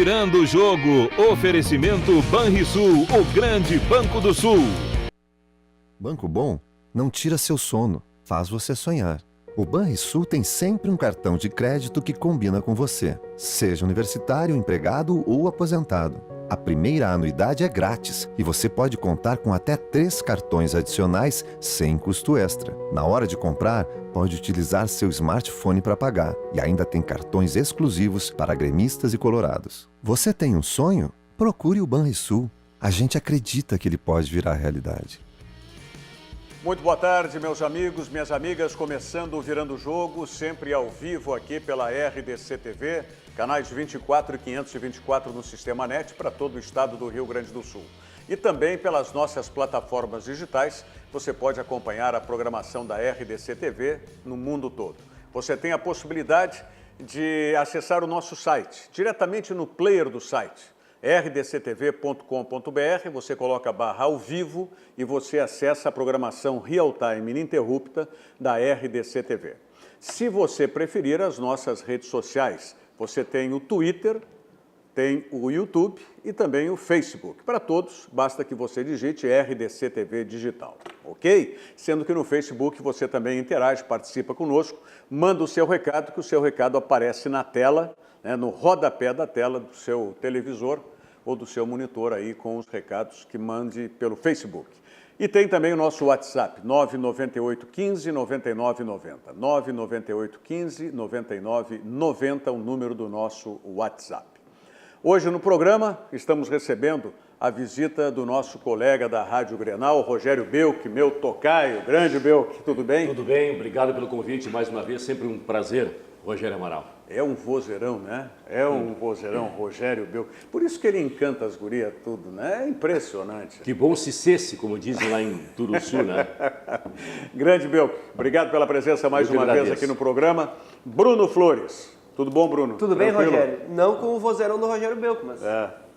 Virando o jogo, oferecimento Banrisul, o grande Banco do Sul. Banco bom não tira seu sono, faz você sonhar. O Banrisul tem sempre um cartão de crédito que combina com você, seja universitário, empregado ou aposentado. A primeira anuidade é grátis e você pode contar com até 3 cartões adicionais sem custo extra. Na hora de comprar, pode utilizar seu smartphone para pagar e ainda tem cartões exclusivos para gremistas e colorados. Você tem um sonho? Procure o Banrisul. A gente acredita que ele pode virar realidade. Muito boa tarde, meus amigos, minhas amigas, começando o Virando o Jogo, sempre ao vivo aqui pela RDC TV, canais 24 e 524 no Sistema NET para todo o estado do Rio Grande do Sul. E também pelas nossas plataformas digitais, você pode acompanhar a programação da RDC TV no mundo todo. Você tem a possibilidade de acessar o nosso site, diretamente no player do site. rdctv.com.br, você coloca barra ao vivo e você acessa a programação real-time ininterrupta da RDC TV. Se você preferir as nossas redes sociais, você tem o Twitter, tem o YouTube e também o Facebook. Para todos, basta que você digite RDC TV Digital, ok? Sendo que no Facebook você também interage, participa conosco, manda o seu recado, que o seu recado aparece na tela, né, no rodapé da tela do seu televisor ou do seu monitor aí com os recados que mande pelo Facebook. E tem também o nosso WhatsApp, 998 15 99 90. 998 15 99 90, o número do nosso WhatsApp. Hoje no programa estamos recebendo a visita do nosso colega da Rádio Grenal, Rogério Belk, meu tocaio, grande Belk, tudo bem? Tudo bem, obrigado pelo convite mais uma vez, sempre um prazer, Rogério Amaral. É um vozeirão, né? É um vozeirão, Rogério Belk. Por isso que ele encanta as gurias tudo, né? É impressionante. Que bom se cesse, como dizem lá em Turuçu, né? Grande Belk, obrigado pela presença mais uma vez aqui no programa. Bruno Flores. Tudo bom, Bruno? Tudo bem, Rogério? Não com o vozeirão do Rogério Belk, mas...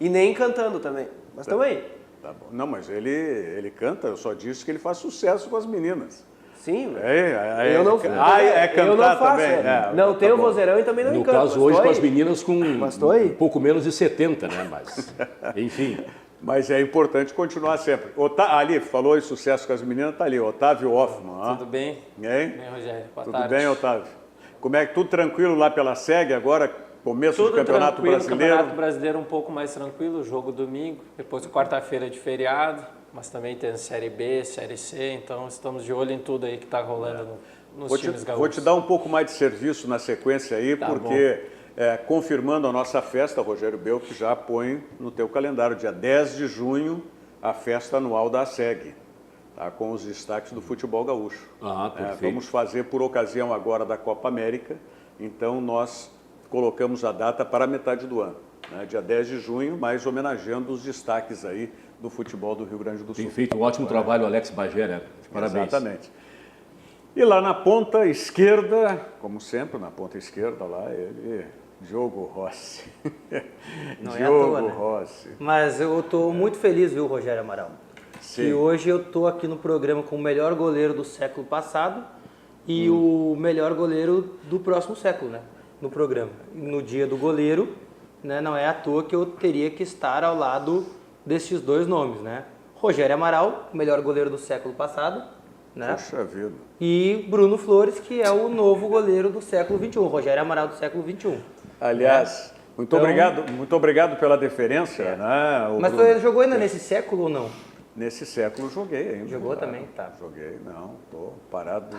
E nem cantando também, mas estamos aí. Tá bom. Não, mas ele canta, eu só disse que ele faz sucesso com as meninas. Sim, eu não cantar eu não faço, também. Não tenho vozeirão e também não no canto. No caso hoje com as meninas com um pouco menos de 70, né? Mas, enfim... Mas é importante continuar sempre. Ali, falou em sucesso com as meninas, tá ali, Otávio Hoffman. Tudo bem? Hein? Bem, Rogério. Boa Tudo tarde. bem, Otávio? Como é que tudo tranquilo lá pela SEG agora, começo do Campeonato Brasileiro? Campeonato Brasileiro um pouco mais tranquilo, jogo domingo, depois quarta-feira de feriado, mas também tem Série B, Série C, então estamos de olho em tudo aí que está rolando nos times gaúchos. Vou te dar um pouco mais de serviço na sequência aí, tá, porque confirmando a nossa festa, Rogério Belk já põe no teu calendário, dia 10 de junho, a festa anual da SEG. Tá, com os destaques do futebol gaúcho. Vamos fazer por ocasião agora da Copa América, então nós colocamos a data para a metade do ano, né, dia 10 de junho, mas homenageando os destaques aí do futebol do Rio Grande do Sul. Tem feito um ótimo trabalho, Alex Bagé, né? Parabéns. Exatamente. E lá na ponta esquerda, como sempre, na ponta esquerda lá, ele... Diogo Rossi. Não Diogo é à toa, né? Rossi. Mas eu estou muito feliz, viu, Rogério Amaral? Sim. E hoje eu estou aqui no programa com o melhor goleiro do século passado e o melhor goleiro do próximo século, né? No programa. No dia do goleiro, né? Não é à toa que eu teria que estar ao lado desses dois nomes, né? Rogério Amaral, o melhor goleiro do século passado, né? Puxa vida. E Bruno Flores, que é o novo goleiro do século XXI, Rogério Amaral do século XXI. Aliás, muito obrigado pela deferência. Né, mas você jogou ainda nesse século ou não? Nesse século joguei ainda. Jogou também? Tá. Joguei, não, tô parado.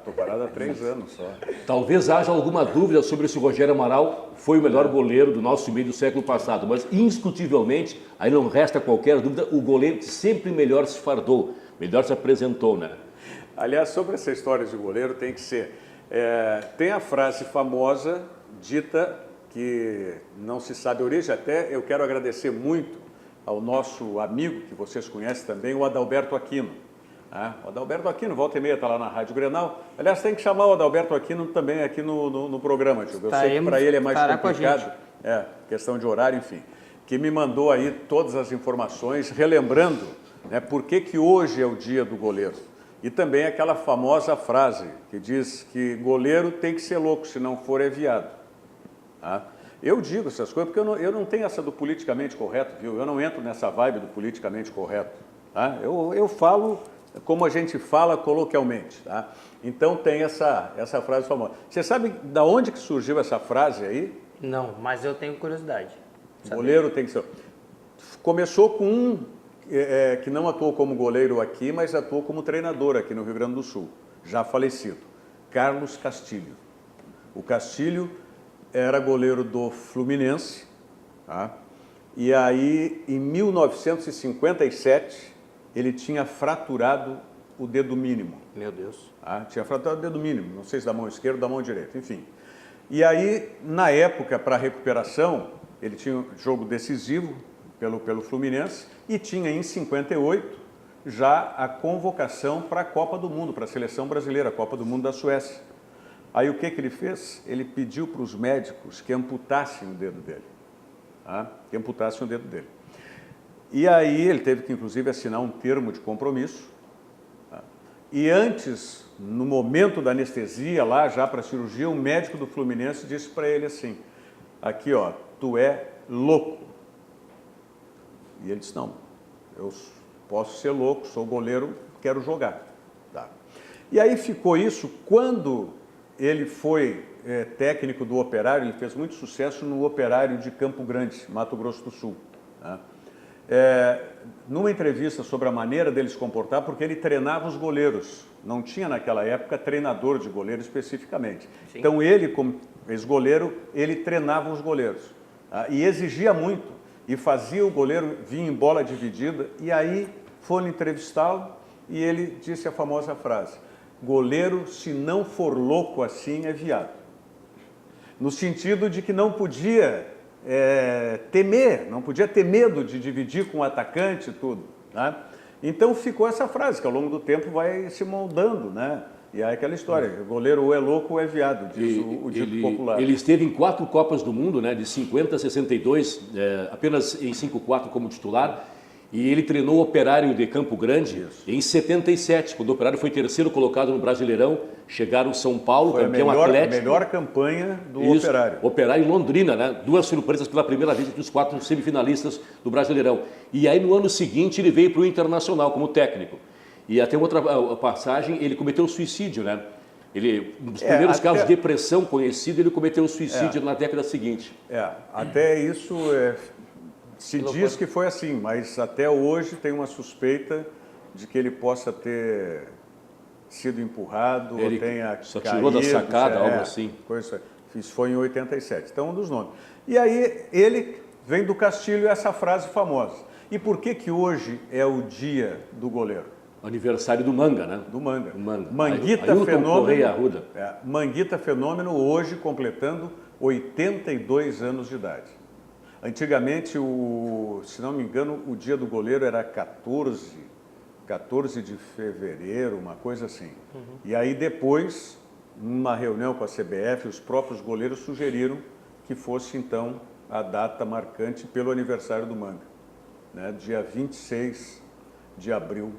Tô parado há 3 anos só. Talvez haja alguma dúvida sobre se o Rogério Amaral foi o melhor goleiro do nosso time do século passado, mas indiscutivelmente, aí não resta qualquer dúvida, o goleiro que sempre melhor se fardou, melhor se apresentou, né? Aliás, sobre essa história de goleiro tem que ser... tem a frase famosa, dita, que não se sabe a origem, até eu quero agradecer muito ao nosso amigo, que vocês conhecem também, o Adalberto Aquino. O Adalberto Aquino, volta e meia, está lá na Rádio Grenal. Aliás, tem que chamar o Adalberto Aquino também aqui no programa, tio. Eu sei que para ele é mais complicado, questão de horário, enfim. Que me mandou aí todas as informações, relembrando, né, por que hoje é o dia do goleiro. E também aquela famosa frase que diz que goleiro tem que ser louco, se não for é viado. Tá? Eu digo essas coisas porque eu não tenho essa do politicamente correto, viu? Eu não entro nessa vibe do politicamente correto. Tá? Eu falo como a gente fala coloquialmente. Tá? Então tem essa frase famosa. Você sabe da onde que surgiu essa frase aí? Não, mas eu tenho curiosidade. Goleiro tem que ser... Começou com um que não atuou como goleiro aqui, mas atuou como treinador aqui no Rio Grande do Sul, já falecido, Carlos Castilho. O Castilho era goleiro do Fluminense, tá? E aí em 1957 ele tinha fraturado o dedo mínimo. Meu Deus. Tá? Tinha fraturado o dedo mínimo, não sei se da mão esquerda ou da mão direita, enfim. E aí, na época, para recuperação, ele tinha um jogo decisivo pelo Fluminense e tinha em 58 já a convocação para a Copa do Mundo, para a seleção brasileira, a Copa do Mundo da Suécia. Aí o que ele fez? Ele pediu para os médicos que amputassem o dedo dele. Tá? Que amputassem o dedo dele. E aí ele teve que, inclusive, assinar um termo de compromisso. Tá? E antes, no momento da anestesia, lá já para a cirurgia, o médico do Fluminense disse para ele assim, aqui ó, tu é louco. E ele disse, não, eu posso ser louco, sou goleiro, quero jogar. Tá. E aí ficou isso, quando ele foi técnico do Operário, ele fez muito sucesso no Operário de Campo Grande, Mato Grosso do Sul. Tá. Numa entrevista sobre a maneira dele se comportar, porque ele treinava os goleiros, não tinha naquela época treinador de goleiro especificamente. Sim. Então ele, como ex-goleiro, ele treinava os goleiros, tá, e exigia muito. E fazia o goleiro vir em bola dividida, e aí foram entrevistá-lo e ele disse a famosa frase, goleiro, se não for louco assim, é viado. No sentido de que não podia temer, não podia ter medo de dividir com o atacante e tudo. Né? Então ficou essa frase, que ao longo do tempo vai se moldando, né? E aí aquela história, o goleiro ou é louco ou é viado, diz o dito popular. Ele esteve em 4 Copas do Mundo, né, de 50 a 62, apenas em 5-4 como titular, e ele treinou o Operário de Campo Grande em 77, quando o Operário foi terceiro colocado no Brasileirão, chegaram São Paulo, foi campeão a Atlético. Melhor campanha do Isso, Operário. Operário em Londrina, né? 2 surpresas pela primeira vez entre os 4 semifinalistas do Brasileirão. E aí no ano seguinte ele veio para o Internacional como técnico. E até outra passagem, ele cometeu suicídio, né? Um dos primeiros casos de depressão conhecido, ele cometeu suicídio na década seguinte. Até isso se diz que foi assim, mas até hoje tem uma suspeita de que ele possa ter sido empurrado ou tenha só caído. Tirou da sacada, algo assim. Isso foi em 87. Então, um dos nomes. E aí ele vem do Castilho essa frase famosa. E por que hoje é o dia do goleiro? Aniversário do Manga, né? Do Manga. Manguita Fenômeno. Manguita Fenômeno hoje completando 82 anos de idade. Antigamente, se não me engano, o dia do goleiro era 14 de fevereiro, uma coisa assim. E aí depois, numa reunião com a CBF, os próprios goleiros sugeriram que fosse então a data marcante pelo aniversário do Manga, né? Dia 26 de abril.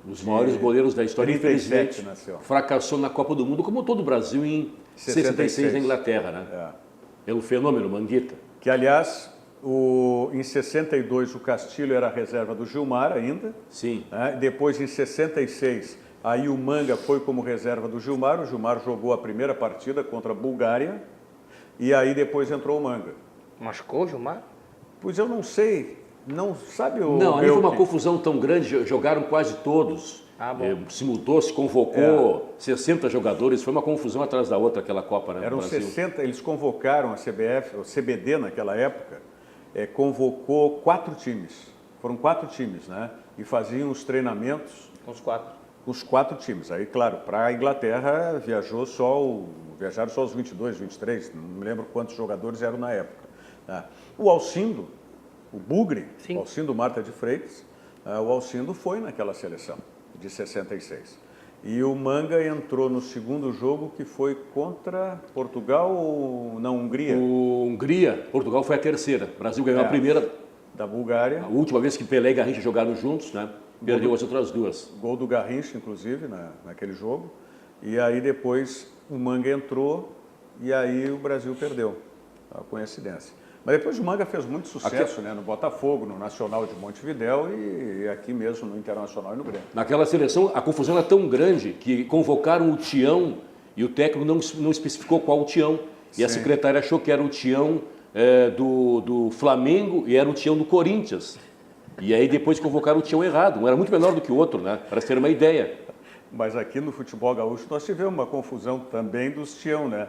Os maiores goleiros da história, 37 infelizmente, nasceu. Fracassou na Copa do Mundo, como todo o Brasil em 66 na Inglaterra, né? Pelo fenômeno Manguita. Que, aliás, em 62 o Castilho era a reserva do Gilmar ainda. Sim. Né? Depois, em 66, aí o Manga foi como reserva do Gilmar. O Gilmar jogou a primeira partida contra a Bulgária. E aí depois entrou o Manga. Machucou o Gilmar? Pois eu não sei. Não sabe o... Não, aí foi uma confusão tão grande, jogaram quase todos. Se mudou, se convocou 60 jogadores, foi uma confusão atrás da outra aquela Copa, né? Eram 60, eles convocaram a CBF, o CBD naquela época, convocou 4 times. Foram 4 times, né? E faziam os treinamentos... Os 4 times. Aí, claro, para a Inglaterra viajaram só os 22, 23, não me lembro quantos jogadores eram na época. Tá? O Alcindo, o Bugre, o Alcindo Marta de Freitas, o Alcindo foi naquela seleção de 66. E o Manga entrou no segundo jogo, que foi contra Portugal ou na Hungria? Hungria. Portugal foi a terceira. O Brasil ganhou a primeira. Da Bulgária. A última vez que Pelé e Garrincha jogaram juntos, né? Perdeu as outras 2. Gol do Garrincha, inclusive, naquele jogo. E aí depois o Manga entrou e aí o Brasil perdeu. uma coincidência. Mas depois o Manga fez muito sucesso, né? No Botafogo, no Nacional de Montevidéu e aqui mesmo no Internacional e no Grêmio. Naquela seleção, a confusão era tão grande que convocaram o Tião e o técnico não especificou qual o Tião. E a secretária achou que era o Tião do Flamengo e era o Tião do Corinthians. E aí depois convocaram o Tião errado. Um era muito menor do que o outro, né? Para ter uma ideia. Mas aqui no futebol gaúcho nós tivemos uma confusão também dos Tião, né?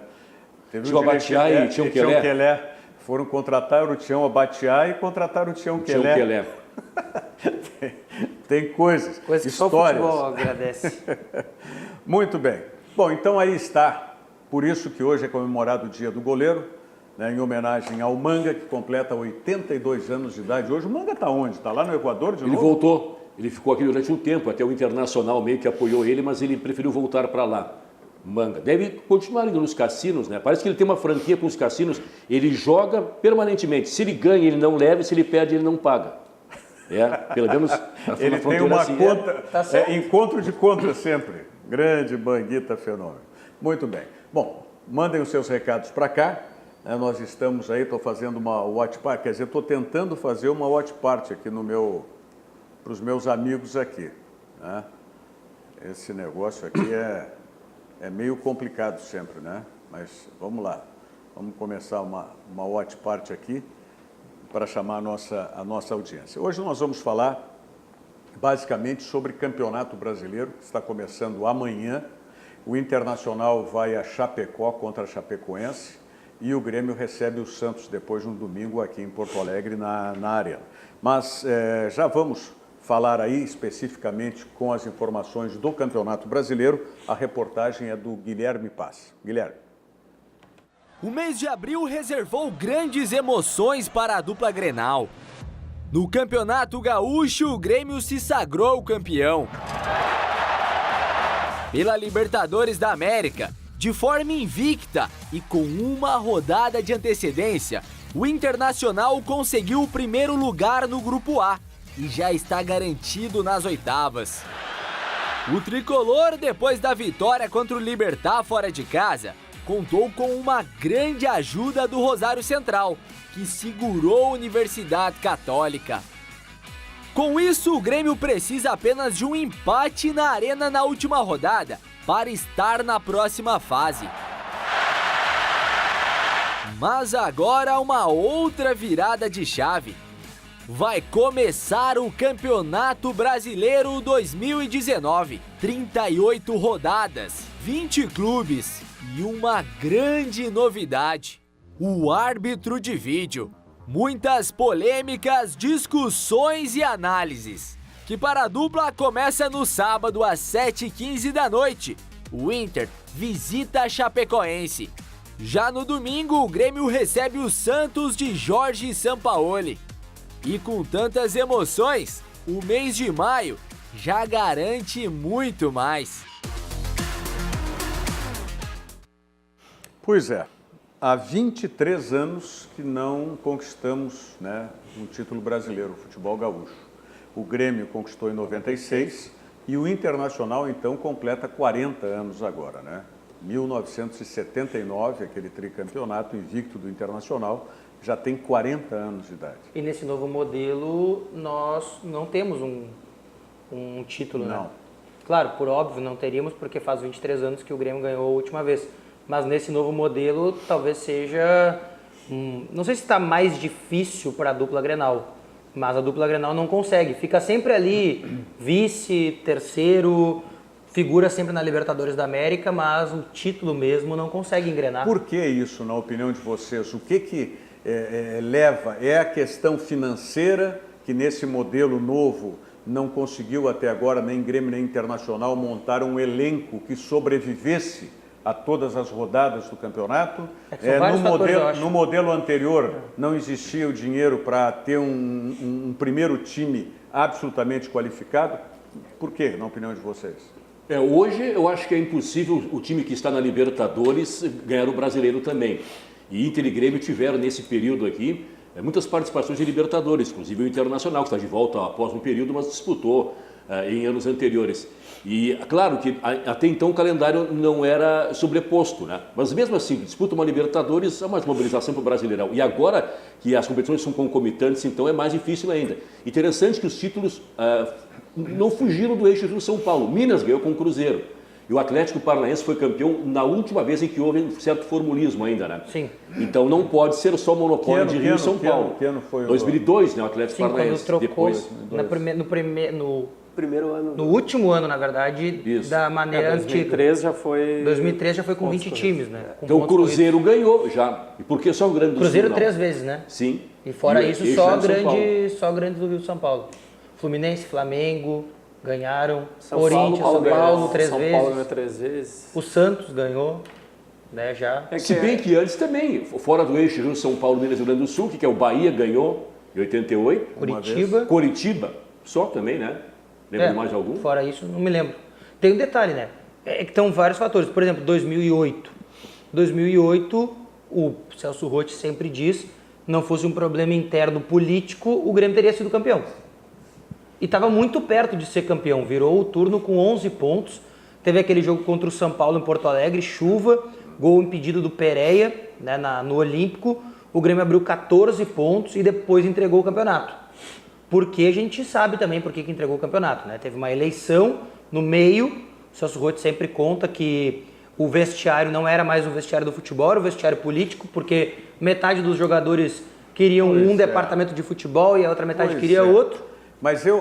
Teve Tião Abatiá e Tião Quelé. Foram contratar o Tião Abatiá e contrataram o Tião Quelé. Tem coisas, Coisa que histórias. só o futebol agradece. Muito bem. Bom, então aí está. Por isso que hoje é comemorado o Dia do Goleiro, né, em homenagem ao Manga, que completa 82 anos de idade. Hoje o Manga está onde? Está lá no Equador de novo? Ele voltou. Ele ficou aqui durante um tempo, até o Internacional meio que apoiou ele, mas ele preferiu voltar para lá. Manga. Deve continuar indo nos cassinos, né? Parece que ele tem uma franquia com os cassinos. Ele joga permanentemente. Se ele ganha, ele não leva. Se ele perde, ele não paga. Pelo menos ele tem uma assim, conta, encontro de conta sempre. Grande Manguita Fenômeno. Muito bem. Bom, mandem os seus recados para cá. Nós estamos aí, estou fazendo uma watch party, quer dizer, estou tentando fazer uma watch party aqui para os meus amigos aqui. Né? Esse negócio aqui é meio complicado sempre, né? Mas vamos lá. Vamos começar uma watch party aqui para chamar a nossa audiência. Hoje nós vamos falar basicamente sobre Campeonato Brasileiro, que está começando amanhã. O Internacional vai a Chapecó contra a Chapecoense e o Grêmio recebe o Santos depois no domingo aqui em Porto Alegre, na Arena. Mas já vamos falar aí especificamente com as informações do Campeonato Brasileiro. A reportagem é do Guilherme Paz. Guilherme. O mês de abril reservou grandes emoções para a dupla Grenal. No Campeonato Gaúcho, o Grêmio se sagrou campeão. Pela Libertadores da América, de forma invicta e com uma rodada de antecedência, o Internacional conseguiu o primeiro lugar no Grupo A e já está garantido nas oitavas. O tricolor, depois da vitória contra o Libertad fora de casa, contou com uma grande ajuda do Rosário Central, que segurou a Universidade Católica. Com isso, o Grêmio precisa apenas de um empate na Arena na última rodada para estar na próxima fase. Mas agora uma outra virada de chave. Vai começar o Campeonato Brasileiro 2019. 38 rodadas, 20 clubes e uma grande novidade: o árbitro de vídeo. Muitas polêmicas, discussões e análises. Que para a dupla começa no sábado às 7h15 da noite. O Inter visita a Chapecoense. Já no domingo, o Grêmio recebe o Santos de Jorge Sampaoli. E com tantas emoções, o mês de maio já garante muito mais. Pois é, há 23 anos que não conquistamos, né, um título brasileiro, o futebol gaúcho. O Grêmio conquistou em 96 e o Internacional, então, completa 40 anos agora, né? 1979, aquele tricampeonato invicto do Internacional, já tem 40 anos de idade. E nesse novo modelo, nós não temos um título, não, né? Claro, por óbvio, não teríamos, porque faz 23 anos que o Grêmio ganhou a última vez. Mas nesse novo modelo, talvez seja... não sei se está mais difícil para a dupla Grenal, mas a dupla Grenal não consegue. Fica sempre ali, vice, terceiro, figura sempre na Libertadores da América, mas o título mesmo não consegue engrenar. Por que isso, na opinião de vocês? O que leva? É a questão financeira, que nesse modelo novo não conseguiu até agora, nem Grêmio nem Internacional, montar um elenco que sobrevivesse a todas as rodadas do campeonato. No modelo anterior não existia o dinheiro para ter um primeiro time absolutamente qualificado. Por quê, na opinião de vocês? Hoje eu acho que é impossível o time que está na Libertadores ganhar o Brasileiro também. E Inter e Grêmio tiveram nesse período aqui muitas participações de Libertadores, inclusive o Internacional, que está de volta após um período, mas disputou em anos anteriores. E, claro que até então o calendário não era sobreposto, né? Mas mesmo assim, disputa uma Libertadores, há mais mobilização para o Brasileirão. E agora que as competições são concomitantes, então é mais difícil ainda. Interessante que os títulos não fugiram do eixo Rio-São Paulo. Minas ganhou com o Cruzeiro. E o Atlético Paranaense foi campeão na última vez em que houve um certo formulismo ainda, né? Sim. Então não pode ser só monopólio de Rio e São Paulo. Que ano foi 2002, né? O Atlético Sim, Paranaense. quando trocou Depois. Primeiro ano. No último ano, na verdade, Isso. da maneira antiga. 2003 já foi com 20 times, né? Com Então o pontos Cruzeiro ganhou já. E por que só o Grande do Cruzeiro Sul? 3 vezes, né? Sim. E fora isso, só grande do Rio de São Paulo. Fluminense, Flamengo ganharam. Corinthians, São Paulo 3 vezes. São Paulo ganhou 3 vezes. O Santos ganhou, né, já. Se bem que antes também, fora do eixo Rio, São Paulo, Minas e Rio Grande do Sul, que é o Bahia ganhou em 88. Curitiba, só também, né? Lembra de mais algum? Fora isso, não me lembro. Tem um detalhe, né? É que estão vários fatores. Por exemplo, 2008. 2008, o Celso Roth sempre diz, não fosse um problema interno político, o Grêmio teria sido campeão. E estava muito perto de ser campeão. Virou o turno com 11 pontos. Teve aquele jogo contra o São Paulo em Porto Alegre, chuva, gol impedido do Pereira, né, no Olímpico. O Grêmio abriu 14 pontos e depois entregou o campeonato. Porque a gente sabe também por que entregou o campeonato, né? Teve uma eleição no meio, o Celso Roth sempre conta que o vestiário não era mais o vestiário do futebol, era o vestiário político, porque metade dos jogadores queriam departamento de futebol e a outra metade queria outro. Mas eu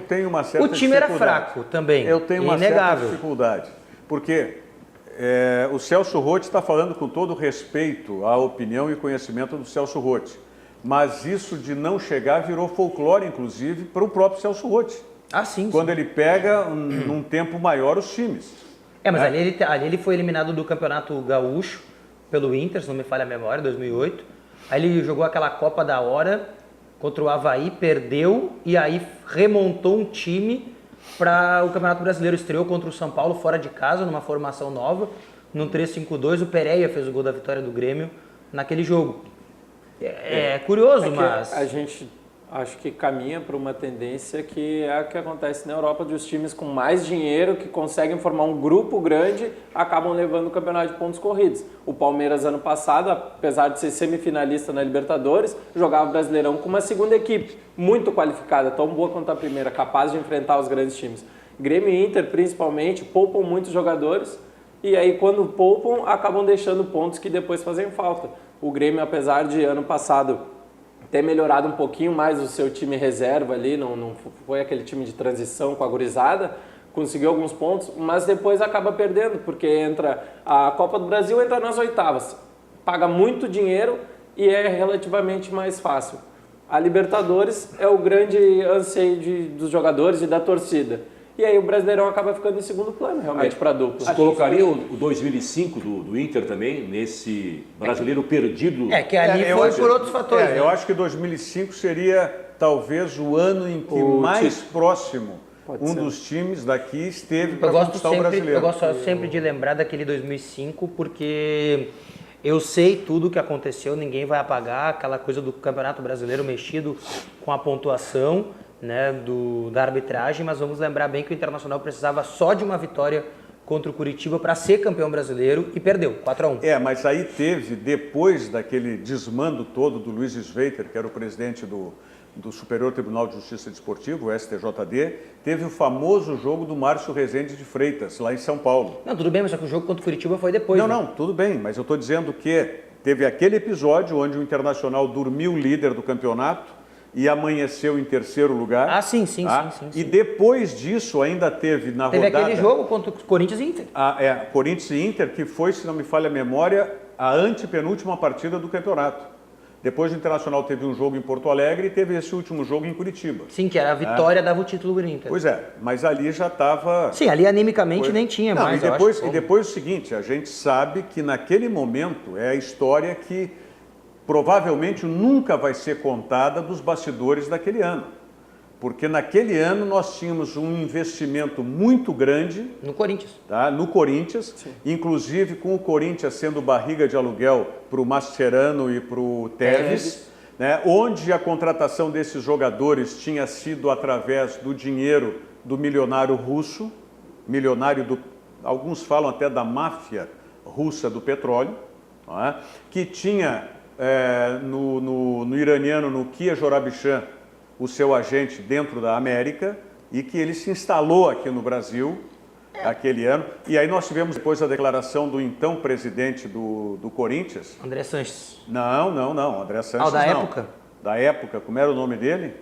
tenho uma certa dificuldade. O time era fraco também, eu tenho uma inegável. certa dificuldade, porque o Celso Roth está falando com todo respeito à opinião e conhecimento do Celso Roth. Mas isso de não chegar virou folclore, inclusive, para o próprio Celso Roth. Ah, sim. Quando ele pega num tempo maior os times. Mas ali ele foi eliminado do Campeonato Gaúcho pelo Inter, se não me falha a memória, 2008. Aí ele jogou aquela Copa da Hora contra o Avaí, perdeu e aí remontou um time para o Campeonato Brasileiro. Estreou contra o São Paulo fora de casa, numa formação nova, num 3-5-2. O Pereira fez o gol da vitória do Grêmio naquele jogo. É curioso, mas... A gente acho que caminha para uma tendência que é a que acontece na Europa, de os times com mais dinheiro, que conseguem formar um grupo grande, acabam levando o campeonato de pontos corridos. O Palmeiras, ano passado, apesar de ser semifinalista na Libertadores, jogava o Brasileirão com uma segunda equipe muito qualificada, tão boa quanto a primeira, capaz de enfrentar os grandes times. Grêmio e Inter, principalmente, poupam muitos jogadores, e aí quando poupam, acabam deixando pontos que depois fazem falta. O Grêmio, apesar de ano passado ter melhorado um pouquinho mais o seu time reserva ali, não foi aquele time de transição com a gurizada, conseguiu alguns pontos, mas depois acaba perdendo, porque entra a Copa do Brasil, entra nas oitavas, paga muito dinheiro e é relativamente mais fácil. A Libertadores é o grande anseio dos jogadores e da torcida. E aí o Brasileirão acaba ficando em segundo plano, realmente, para a dupla. Você colocaria o 2005 do Inter também, nesse brasileiro perdido? Que ali foi por outros fatores. Eu acho que 2005 seria talvez o ano em que mais próximo dos times daqui esteve para conquistar o brasileiro. Eu gosto sempre de lembrar daquele 2005, porque eu sei tudo o que aconteceu, ninguém vai apagar aquela coisa do Campeonato Brasileiro mexido com a pontuação, né, da arbitragem, mas vamos lembrar bem que o Internacional precisava só de uma vitória contra o Curitiba para ser campeão brasileiro e perdeu, 4-1. Mas aí teve, depois daquele desmando todo do Luiz Sveiter, que era o presidente do Superior Tribunal de Justiça Desportivo, o STJD, teve o famoso jogo do Márcio Rezende de Freitas, lá em São Paulo. Não, tudo bem, mas só que o jogo contra o Curitiba foi depois. Não, tudo bem, mas eu estou dizendo que teve aquele episódio onde o Internacional dormiu líder do campeonato e amanheceu em terceiro lugar. Sim. E depois disso ainda teve rodada... Teve aquele jogo contra o Corinthians e Inter. Corinthians e Inter, que foi, se não me falha a memória, a antepenúltima partida do campeonato. Depois o Internacional teve um jogo em Porto Alegre e teve esse último jogo em Curitiba. Sim, que era a vitória, dava o título do Inter. Pois mas ali já estava... Sim, ali animicamente nem tinha mais. E depois o seguinte, a gente sabe que naquele momento é a história que provavelmente nunca vai ser contada dos bastidores daquele ano. Porque naquele ano nós tínhamos um investimento muito grande... No Corinthians. No Corinthians, sim. Inclusive com o Corinthians sendo barriga de aluguel para o Mascherano e para o Tevez, né, onde a contratação desses jogadores tinha sido através do dinheiro do milionário russo, alguns falam até da máfia russa do petróleo, não é? Que tinha no iraniano, no Kia Jourabichan, o seu agente dentro da América, e que ele se instalou aqui no Brasil aquele ano. E aí nós tivemos depois a declaração do então presidente do Corinthians. André Sanches. Não, André Sanches da não. época? Da época, como era o nome dele?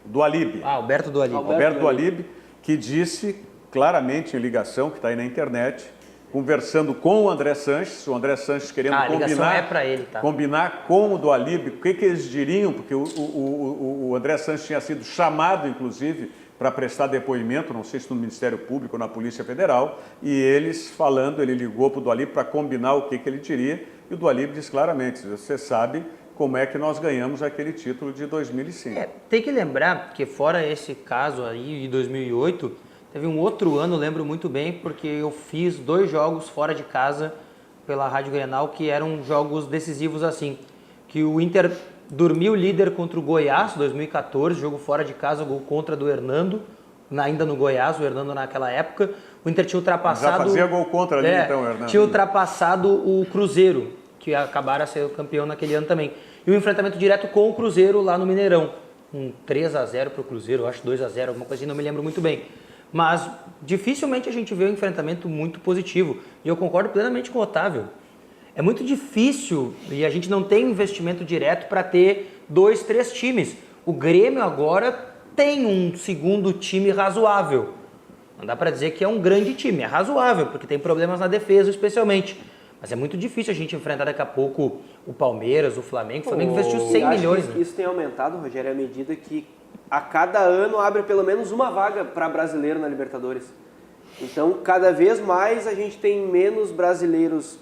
Do Alib. Alberto do Alib. Alberto do Alib, que disse claramente em ligação, que está aí na internet, conversando com o André Sanches querendo a ligação é para ele, tá? combinar com o do Alib, o que eles diriam, porque o André Sanches tinha sido chamado, inclusive, para prestar depoimento, não sei se no Ministério Público ou na Polícia Federal, e eles falando, ele ligou para o do Alib para combinar o que ele diria, e o do Alib diz claramente, você sabe como é que nós ganhamos aquele título de 2005. Tem que lembrar que fora esse caso aí de 2008, teve um outro ano, lembro muito bem, porque eu fiz 2 jogos fora de casa pela Rádio Grenal, que eram jogos decisivos assim, que o Inter dormiu líder contra o Goiás, 2014, jogo fora de casa, gol contra do Hernando, ainda no Goiás, o Hernando naquela época. O Inter tinha ultrapassado... Já fazia gol contra ali então, Hernando. Tinha ultrapassado o Cruzeiro, que acabaram a ser campeão naquele ano também. E o enfrentamento direto com o Cruzeiro lá no Mineirão. Um 3-0 para o Cruzeiro, eu acho 2-0, alguma coisa assim, não me lembro muito bem. Mas dificilmente a gente vê um enfrentamento muito positivo. E eu concordo plenamente com o Otávio. É muito difícil e a gente não tem investimento direto para ter 2, 3 times. O Grêmio agora tem um segundo time razoável. Não dá para dizer que é um grande time, é razoável, porque tem problemas na defesa especialmente. Mas é muito difícil a gente enfrentar daqui a pouco o Palmeiras, o Flamengo. O Flamengo investiu 100 milhões. Que isso tem aumentado, Rogério, à medida que a cada ano abre pelo menos uma vaga para brasileiro na Libertadores. Então, cada vez mais a gente tem menos brasileiros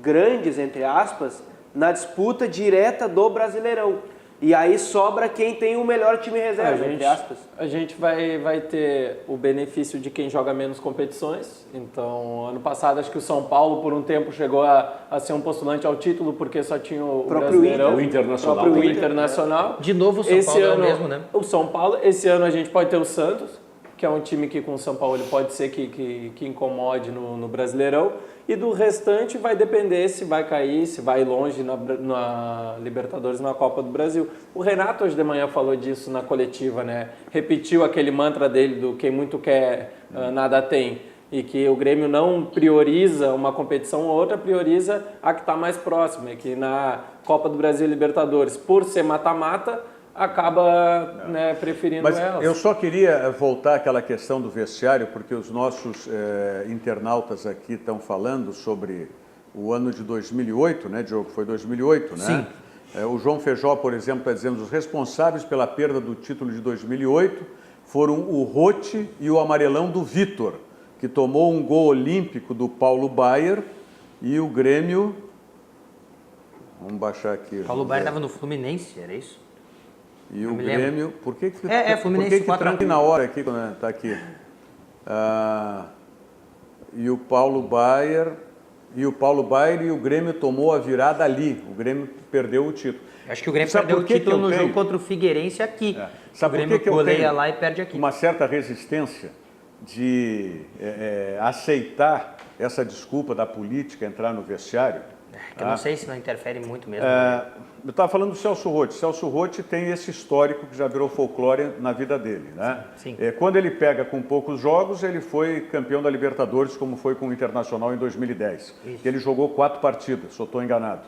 grandes, entre aspas, na disputa direta do Brasileirão. E aí sobra quem tem o melhor time reserva, entre aspas. A gente vai ter o benefício de quem joga menos competições. Então, ano passado, acho que o São Paulo, por um tempo, chegou a ser um postulante ao título, porque só tinha o Brasileirão. O Internacional. O Internacional. De novo, o São Paulo é o mesmo, né? O São Paulo. Esse ano a gente pode ter o Santos, que é um time que com o São Paulo ele pode ser que incomode no Brasileirão. E do restante vai depender se vai cair, se vai longe na Libertadores, na Copa do Brasil. O Renato hoje de manhã falou disso na coletiva, né? Repetiu aquele mantra dele do quem muito quer, nada tem. E que o Grêmio não prioriza uma competição ou outra, prioriza a que está mais próxima. E que na Copa do Brasil e Libertadores, por ser mata-mata, acaba preferindo Mas elas. eu só queria voltar àquela questão do vestiário, porque os nossos internautas aqui estão falando sobre o ano de 2008, né, Diogo? Foi 2008, né? Sim. O João Feijó, por exemplo, está dizendo que os responsáveis pela perda do título de 2008 foram o Rotti e o amarelão do Vitor, que tomou um gol olímpico do Paulo Baier, e o Grêmio... Vamos baixar aqui. Paulo Baier estava no Fluminense, era isso? E o Grêmio, por que Fluminense, tranca na hora aqui, quando está aqui? E o Paulo Baier e o Grêmio tomou a virada ali. O Grêmio perdeu o título. Acho que o Grêmio perdeu o título no jogo contra o Figueirense aqui. Sabe o Grêmio goleia lá e perde aqui. Uma certa resistência de aceitar essa desculpa da política entrar no vestiário? Que eu não sei se não interfere muito mesmo. Eu estava falando do Celso Rotti. Celso Rotti tem esse histórico que já virou folclore na vida dele, né? Sim. Quando ele pega com poucos jogos, ele foi campeão da Libertadores, como foi com o Internacional em 2010. E ele jogou 4 partidas, se eu estou enganado.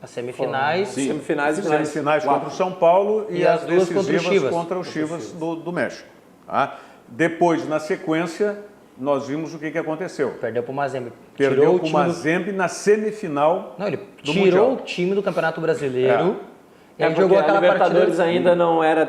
As semifinais. Semifinais e Semifinais contra o São Paulo e as 2 decisivas contra o Chivas do México. Tá? Depois, na sequência, nós vimos o que aconteceu. Perdeu para o Mazembe. Perdeu para o Mazembe na semifinal. Não, ele tirou o time do Campeonato Brasileiro. E aí jogou aquela Libertadores ainda não era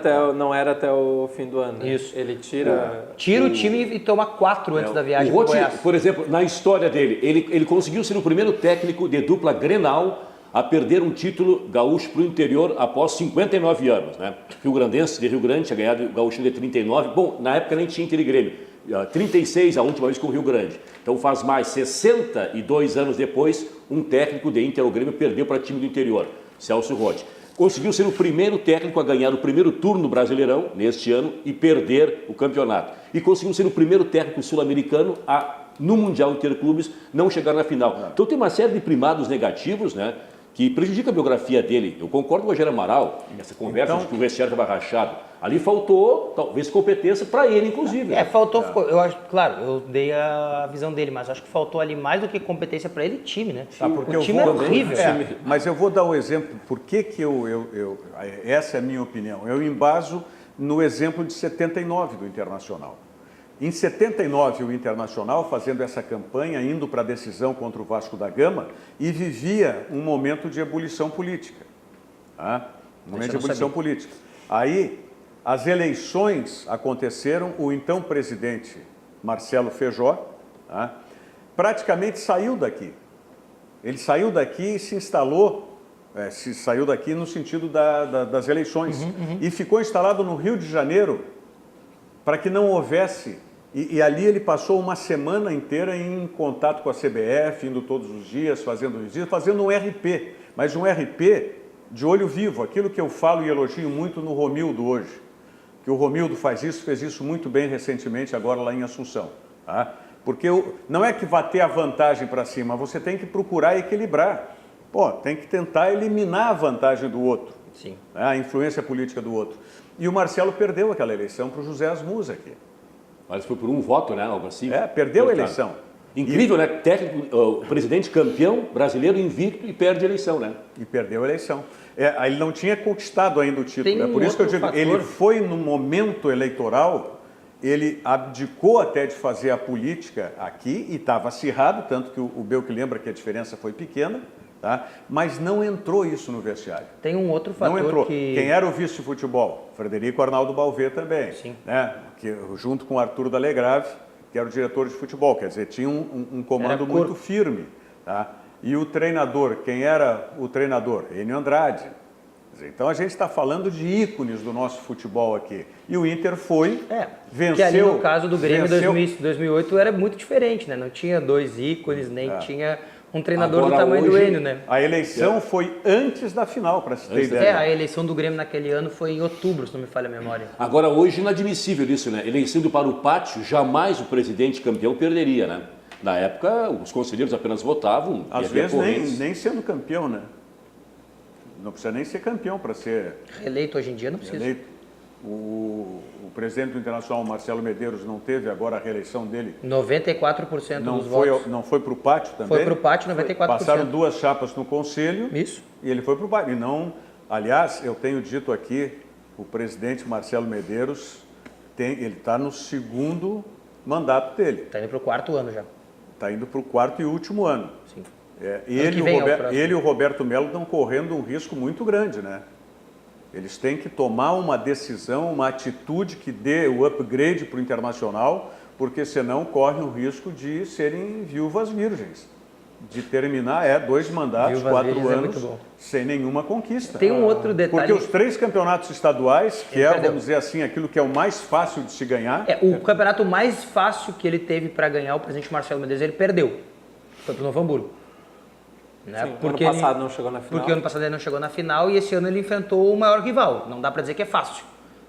até o fim do ano. Né? Isso. Ele tira o time e toma 4 antes da viagem. O Rotti, por exemplo, na história dele, ele conseguiu ser o primeiro técnico de dupla Grenal a perder um título gaúcho para o interior após 59 anos. Né? Rio Grandense de Rio Grande tinha ganhado o gaúcho de 39. Bom, na época nem tinha Inter e Grêmio. 36 a última vez com o Rio Grande. Então faz mais 62 anos depois, um técnico de Inter ou Grêmio perdeu para time do interior, Celso Rotti. conseguiu ser o primeiro técnico a ganhar o primeiro turno do Brasileirão, neste ano, e perder o campeonato. E conseguiu ser o primeiro técnico sul-americano a, no Mundial Interclubes, não chegar na final. Então tem uma série de primados negativos, né, que prejudica a biografia dele. Eu concordo com o Rogério Amaral, essa conversa de que o vestiário estava rachado. Ali faltou, talvez, competência para ele, inclusive. Faltou, eu acho, claro, eu dei a visão dele, mas acho que faltou ali mais do que competência para ele, time, né? Porque o time é horrível. Mas eu vou dar o exemplo, por que essa é a minha opinião. Eu embaso no exemplo de 79 do Internacional. Em 79, o Internacional, fazendo essa campanha, indo para a decisão contra o Vasco da Gama, e vivia um momento de ebulição política. Tá? Um momento de ebulição política. Aí, as eleições aconteceram, o então presidente Marcelo Feijó, tá? Praticamente saiu daqui. Ele saiu daqui e se instalou, saiu daqui no sentido das eleições, e ficou instalado no Rio de Janeiro para que não houvesse. E ali ele passou uma semana inteira em contato com a CBF, indo todos os dias, fazendo um RP, mas um RP de olho vivo, aquilo que eu falo e elogio muito no Romildo hoje, que o Romildo fez isso muito bem recentemente, agora lá em Assunção. Tá? Porque não é que vá ter a vantagem para cima, você tem que procurar equilibrar. Tem que tentar eliminar a vantagem do outro, Sim. A influência política do outro. E o Marcelo perdeu aquela eleição para o José Asmus aqui. Mas foi por um voto, né? Algo assim. Perdeu a eleição. Incrível, né? Técnico, o presidente campeão brasileiro invicto e perde a eleição, né? E perdeu a eleição. Ele não tinha conquistado ainda o título. É por isso que eu digo, fator. ele foi no momento eleitoral, ele abdicou até de fazer a política aqui e estava acirrado, tanto que o Belk lembra que a diferença foi pequena, tá? Mas não entrou isso no vestiário. Tem um outro fator não entrou. que... Quem era o vice de futebol? Frederico Arnaldo Balvê também. Sim. Né? Junto com o Arthur Dalegrave, que era o diretor de futebol. Quer dizer, tinha um comando muito firme. Tá? E o treinador, quem era o treinador? Enio Andrade. Então a gente está falando de ícones do nosso futebol aqui. E o Inter foi, venceu. Que ali no caso do Grêmio 2008 era muito diferente, né? Não tinha dois ícones, nem tinha um treinador agora, do tamanho do Enio, né? A eleição foi antes da final, para se ter ideia. A eleição do Grêmio naquele ano foi em outubro, se não me falha a memória. Agora, hoje, inadmissível isso, né? Eleição indo para o pátio, jamais o presidente campeão perderia, né? Na época, os conselheiros apenas votavam. Às vezes nem sendo campeão, né? Não precisa nem ser campeão para ser... Reeleito hoje em dia não precisa. Reeleito. O presidente do Internacional, Marcelo Medeiros, não teve agora a reeleição dele? 94% dos votos. Não foi para o pátio também? Foi para o pátio, 94%. Passaram duas chapas no conselho. Isso. E ele foi para o pátio. E não, aliás, eu tenho dito aqui, o presidente Marcelo Medeiros, ele está no segundo mandato dele. Está indo para o quarto ano já. Está indo para o quarto e último ano. Sim. Ele e o Roberto Melo estão correndo um risco muito grande, né? Eles têm que tomar uma decisão, uma atitude que dê o upgrade para o Internacional, porque senão corre o risco de serem viúvas virgens, de terminar 2 mandatos, 4 anos, sem nenhuma conquista. Tem um outro detalhe. Porque os 3 campeonatos estaduais, que vamos dizer assim, aquilo que é o mais fácil de se ganhar... O campeonato mais fácil que ele teve para ganhar, o presidente Marcelo Medeiros, ele perdeu. Foi para o Novo Hamburgo. Né? Sim, porque ano passado não chegou na final. Porque ano passado ele não chegou na final e esse ano ele enfrentou o maior rival. Não dá para dizer que é fácil,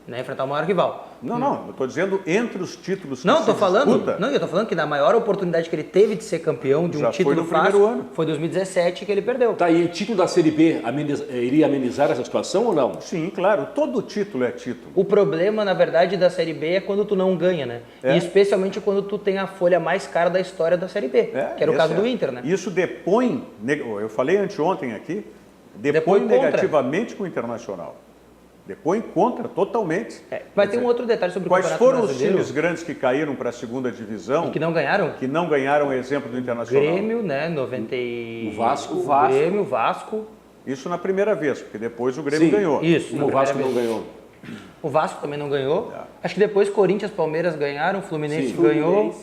né? Enfrentar o maior rival. Não, eu estou dizendo entre os títulos que eu estou falando que na maior oportunidade que ele teve de ser campeão de um título fácil foi 2017 que ele perdeu. Tá, e o título da Série B iria amenizar essa situação ou não? Sim, claro, todo título é título. O problema, na verdade, da Série B é quando tu não ganha, né? E especialmente quando tu tem a folha mais cara da história da Série B, que era o caso do Inter, né? Isso depõe, eu falei anteontem aqui, depõe negativamente com o Internacional. Depõe contra totalmente. Mas tem um outro detalhe sobre o Campeonato Brasileiro. Quais foram os times grandes que caíram para a segunda divisão? E que não ganharam? Que não ganharam o exemplo do Internacional. Grêmio, né? O Vasco. Grêmio, Vasco. Isso na primeira vez, porque depois o Grêmio ganhou. Isso. O Vasco não ganhou. O Vasco também não ganhou. Acho que depois Corinthians, Palmeiras ganharam, Fluminense ganhou.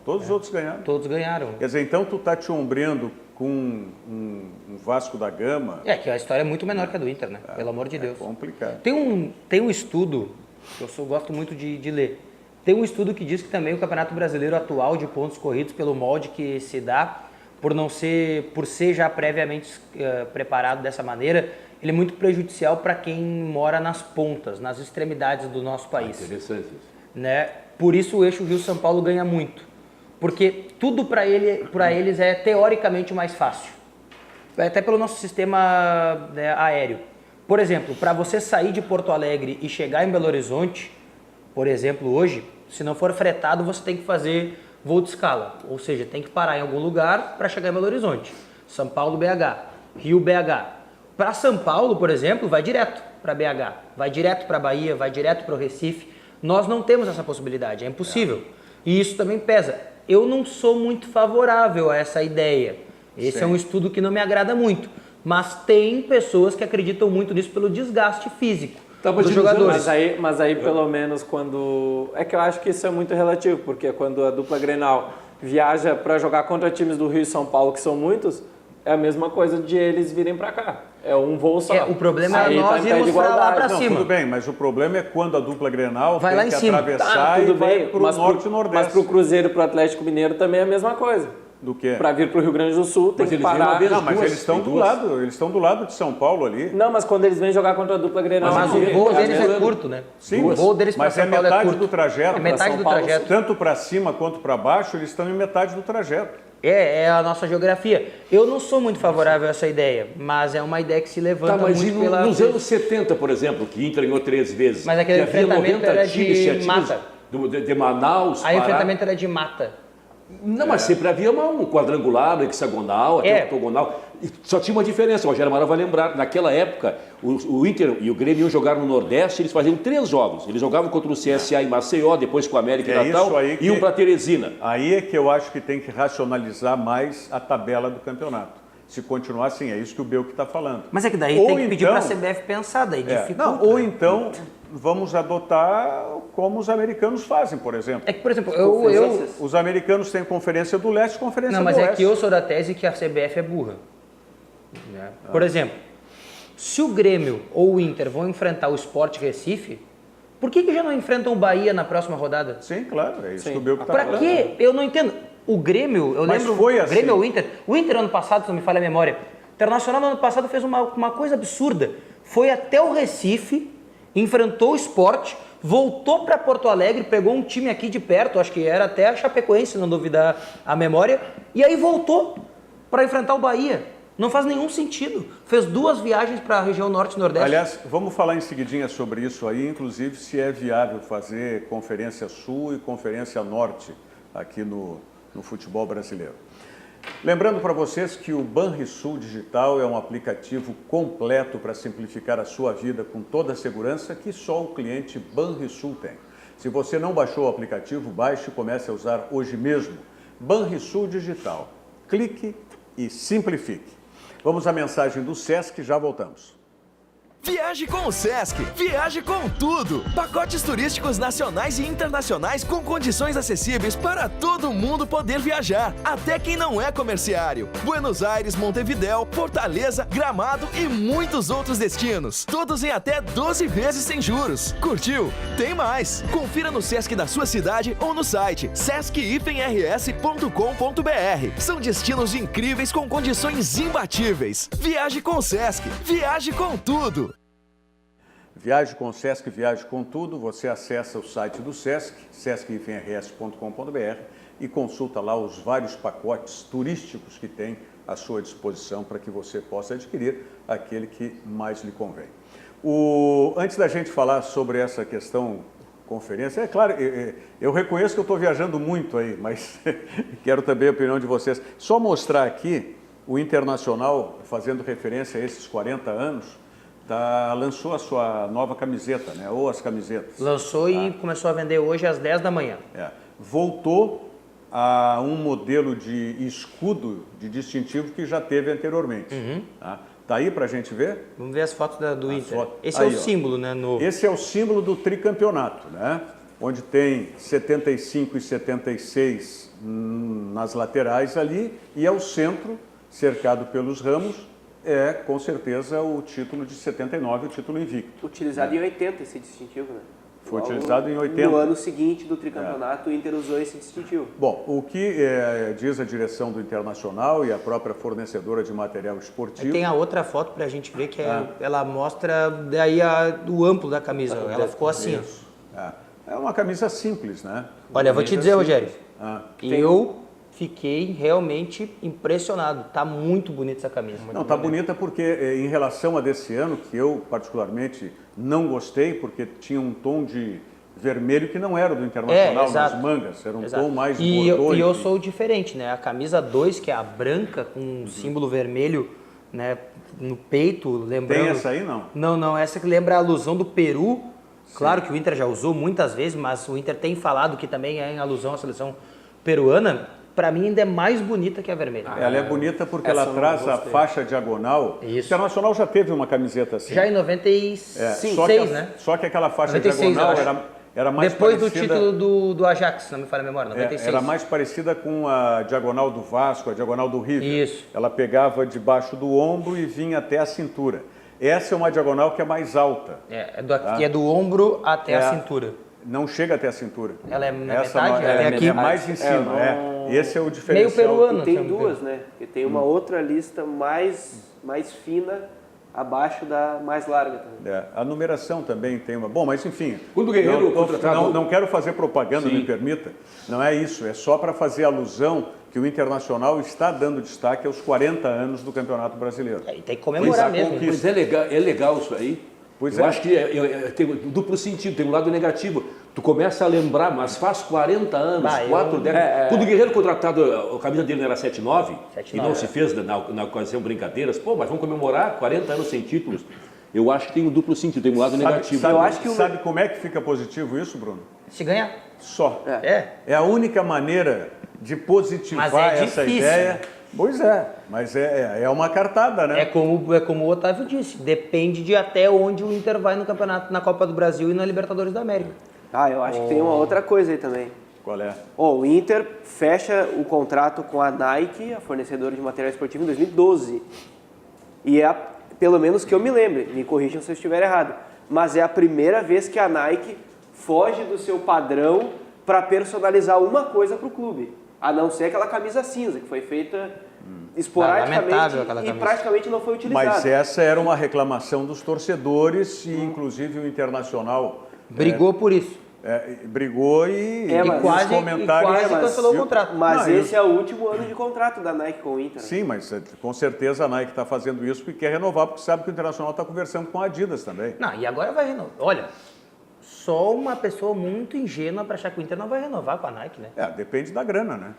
Todos os outros ganharam. Todos ganharam. Quer dizer, então tu tá te ombreando com um Vasco da Gama. Que a história é muito menor que a do Inter, né? Pelo amor de Deus. É complicado. Tem um estudo, que eu gosto muito de ler. Tem um estudo que diz que também o Campeonato Brasileiro atual de pontos corridos, pelo molde que se dá, por ser já previamente preparado dessa maneira, ele é muito prejudicial para quem mora nas pontas, nas extremidades do nosso país. Interessante isso. Né? Por isso o eixo Rio-São Paulo ganha muito, porque tudo para eles é teoricamente mais fácil, até pelo nosso sistema, né, aéreo. Por exemplo, para você sair de Porto Alegre e chegar em Belo Horizonte, por exemplo, hoje, se não for fretado, você tem que fazer voo de escala, ou seja, tem que parar em algum lugar para chegar em Belo Horizonte. São Paulo, BH, Rio, BH. Para São Paulo, por exemplo, vai direto para BH, vai direto para Bahia, vai direto para o Recife. Nós não temos essa possibilidade, é impossível. E isso também pesa. Eu não sou muito favorável a essa ideia. Esse é um estudo que não me agrada muito. Mas tem pessoas que acreditam muito nisso pelo desgaste físico dos jogadores. Mas aí, pelo menos, quando... É que eu acho que isso é muito relativo, porque quando a dupla Grenal viaja para jogar contra times do Rio e São Paulo, que são muitos, é a mesma coisa de eles virem para cá. É um voo só. O problema é nós irmos para lá para cima. Tudo bem, mas o problema é quando a dupla Grenal vai tem lá em que cima. atravessar e vai para o norte e nordeste. Mas para o Cruzeiro e para o Atlético Mineiro também é a mesma coisa. Do quê? Para vir para o Rio Grande do Sul, tem que parar. Não, mas eles estão do lado, eles estão do lado de São Paulo ali. Não, mas quando eles vêm jogar contra a dupla Grenal... Mas o voo deles é curto, né? Sim, o voo deles para São Paulo é curto. Do trajeto. É metade do trajeto. Tanto para cima quanto para baixo, eles estão em metade do trajeto. É a nossa geografia. Eu não sou muito favorável a essa ideia, mas é uma ideia que se levanta muito pela... Nos anos 70, por exemplo, que Inter ganhou 3 vezes, mas aquele enfrentamento era de mata. De Manaus, aí o enfrentamento era de mata. Não, mas sempre havia um quadrangular, hexagonal, até octogonal. E só tinha uma diferença, o Rogério Amaral vai lembrar, naquela época, o Inter e o Grêmio iam jogar no Nordeste, eles faziam 3 jogos. Eles jogavam contra o CSA em Maceió, depois com o América em Natal, e iam para Teresina. Aí é que eu acho que tem que racionalizar mais a tabela do campeonato. Se continuar assim, é isso que o Belk está falando. Mas é que daí tem que pedir para a CBF pensar, daí dificulta. Não, ou então vamos adotar como os americanos fazem, por exemplo. É que, por exemplo, os americanos têm Conferência do Leste e Conferência do Oeste. Não, mas é que eu sou da tese que a CBF é burra. Né? Por exemplo, se o Grêmio ou o Inter vão enfrentar o Sport Recife, por que já não enfrentam o Bahia na próxima rodada? Sim, claro, é isso que o Belk está falando. Para quê? Eu não entendo. O Grêmio, eu lembro... Foi assim. O Grêmio ou o Inter? O Inter ano passado, se não me falha a memória, o Internacional no ano passado fez uma coisa absurda. Foi até o Recife, enfrentou o Sport, voltou para Porto Alegre, pegou um time aqui de perto, acho que era até a Chapecoense, se não duvidar a memória, e aí voltou para enfrentar o Bahia. Não faz nenhum sentido. Fez 2 viagens para a região Norte e Nordeste. Aliás, vamos falar em seguidinha sobre isso aí, inclusive se é viável fazer Conferência Sul e Conferência Norte aqui no futebol brasileiro. Lembrando para vocês que o Banrisul Digital é um aplicativo completo para simplificar a sua vida com toda a segurança que só o cliente Banrisul tem. Se você não baixou o aplicativo, baixe e comece a usar hoje mesmo. Banrisul Digital. Clique e simplifique. Vamos à mensagem do Sesc, já voltamos. Viaje com o Sesc, viaje com tudo! Pacotes turísticos nacionais e internacionais com condições acessíveis para todo mundo poder viajar, até quem não é comerciário. Buenos Aires, Montevidéu, Fortaleza, Gramado e muitos outros destinos. Todos em até 12 vezes sem juros. Curtiu? Tem mais! Confira no Sesc da sua cidade ou no site sesc-rs.com.br. São destinos incríveis com condições imbatíveis. Viaje com o Sesc, viaje com tudo! Viaje com o Sesc, viaje com tudo. Você acessa o site do Sesc, sesc-rs.com.br e consulta lá os vários pacotes turísticos que tem à sua disposição para que você possa adquirir aquele que mais lhe convém. Antes da gente falar sobre essa questão conferência, é claro, eu reconheço que eu estou viajando muito aí, mas quero também a opinião de vocês. Só mostrar aqui o Internacional, fazendo referência a esses 40 anos, lançou a sua nova camiseta, né? Ou as camisetas. Lançou e começou a vender hoje às 10 da manhã. Voltou a um modelo de escudo de distintivo que já teve anteriormente. Tá aí para a gente ver? Vamos ver as fotos do Inter. Esse é o símbolo, né? Esse é o símbolo do tricampeonato, né? Onde tem 75 e 76 nas laterais ali e ao centro, cercado pelos ramos, com certeza o título de 79, o título invicto. Utilizado em 80 esse distintivo, né? Foi utilizado em 80. No ano seguinte do tricampeonato, o Inter usou esse distintivo. Bom, o que diz a direção do Internacional e a própria fornecedora de material esportivo... Tem a outra foto pra gente ver que ela mostra daí o amplo da camisa. Ela ficou assim. Isso. É uma camisa simples, né? Olha, eu vou te dizer, Rogério, eu fiquei realmente impressionado. Tá muito bonita essa camisa. Não, tá bonita porque em relação a desse ano, que eu particularmente não gostei, porque tinha um tom de vermelho que não era do Internacional nas mangas, era um tom mais bordô. E eu sou diferente, né? A camisa 2, que é a branca, com um símbolo vermelho, né, no peito, lembrando... Tem essa aí, não? Não, essa que lembra a alusão do Peru. Claro que o Inter já usou muitas vezes, mas o Inter tem falado que também é em alusão à seleção peruana. Para mim ainda é mais bonita que a vermelha. Ela é bonita porque ela traz a faixa diagonal. Isso. O Internacional já teve uma camiseta assim. Já em 96, né? Só que aquela faixa 96, diagonal era mais depois parecida... Depois do título do Ajax, não me falha a memória, 96. Era mais parecida com a diagonal do Vasco, a diagonal do River. Isso. Ela pegava debaixo do ombro e vinha até a cintura. Essa é uma diagonal que é mais alta. Que é do ombro até a cintura. Não chega até a cintura. Ela é na essa metade? Ela aqui. É mais em cima. Esse é o diferencial. Meio peruano. E tem duas, né? Porque tem uma outra lista mais fina abaixo da mais larga também. A numeração também tem uma... Bom, mas enfim... Quando o Guerreiro não quero fazer propaganda, me permita. Não é isso. É só para fazer alusão que o Internacional está dando destaque aos 40 anos do Campeonato Brasileiro. E tem que comemorar mesmo. Mas é legal isso aí. Eu acho que tem duplo sentido, tem um lado negativo. Tu começa a lembrar, mas faz 40 anos, 4 décadas. Quando o Guerreiro contratado, a camisa dele não era 7-9, e não se fez na ocasião brincadeiras. Pô, mas vamos comemorar 40 anos sem títulos. Eu acho que tem um duplo sentido, tem um lado negativo. Sabe como é que fica positivo isso, Bruno? Se ganhar. Só. É a única maneira de positivar essa ideia. Pois é, mas é uma cartada, né? É como o Otávio disse, depende de até onde o Inter vai no campeonato, na Copa do Brasil e na Libertadores da América. Eu acho que tem uma outra coisa aí também. Qual é? O Inter fecha o contrato com a Nike, a fornecedora de material esportivo, em 2012. E pelo menos que eu me lembre, me corrijam se eu estiver errado, mas é a primeira vez que a Nike foge do seu padrão para personalizar uma coisa para o clube. A não ser aquela camisa cinza, que foi feita esporadicamente e praticamente não foi utilizada. Mas essa era uma reclamação dos torcedores e, inclusive, o Internacional... Brigou por isso. Brigou e quase cancelou o contrato. Mas esse é o último ano de contrato da Nike com o Inter. Sim, mas com certeza a Nike está fazendo isso porque quer renovar, porque sabe que o Internacional está conversando com a Adidas também. Não, e agora vai renovar. Olha... Só uma pessoa muito ingênua para achar que o Inter não vai renovar com a Nike, né? Depende da grana, né?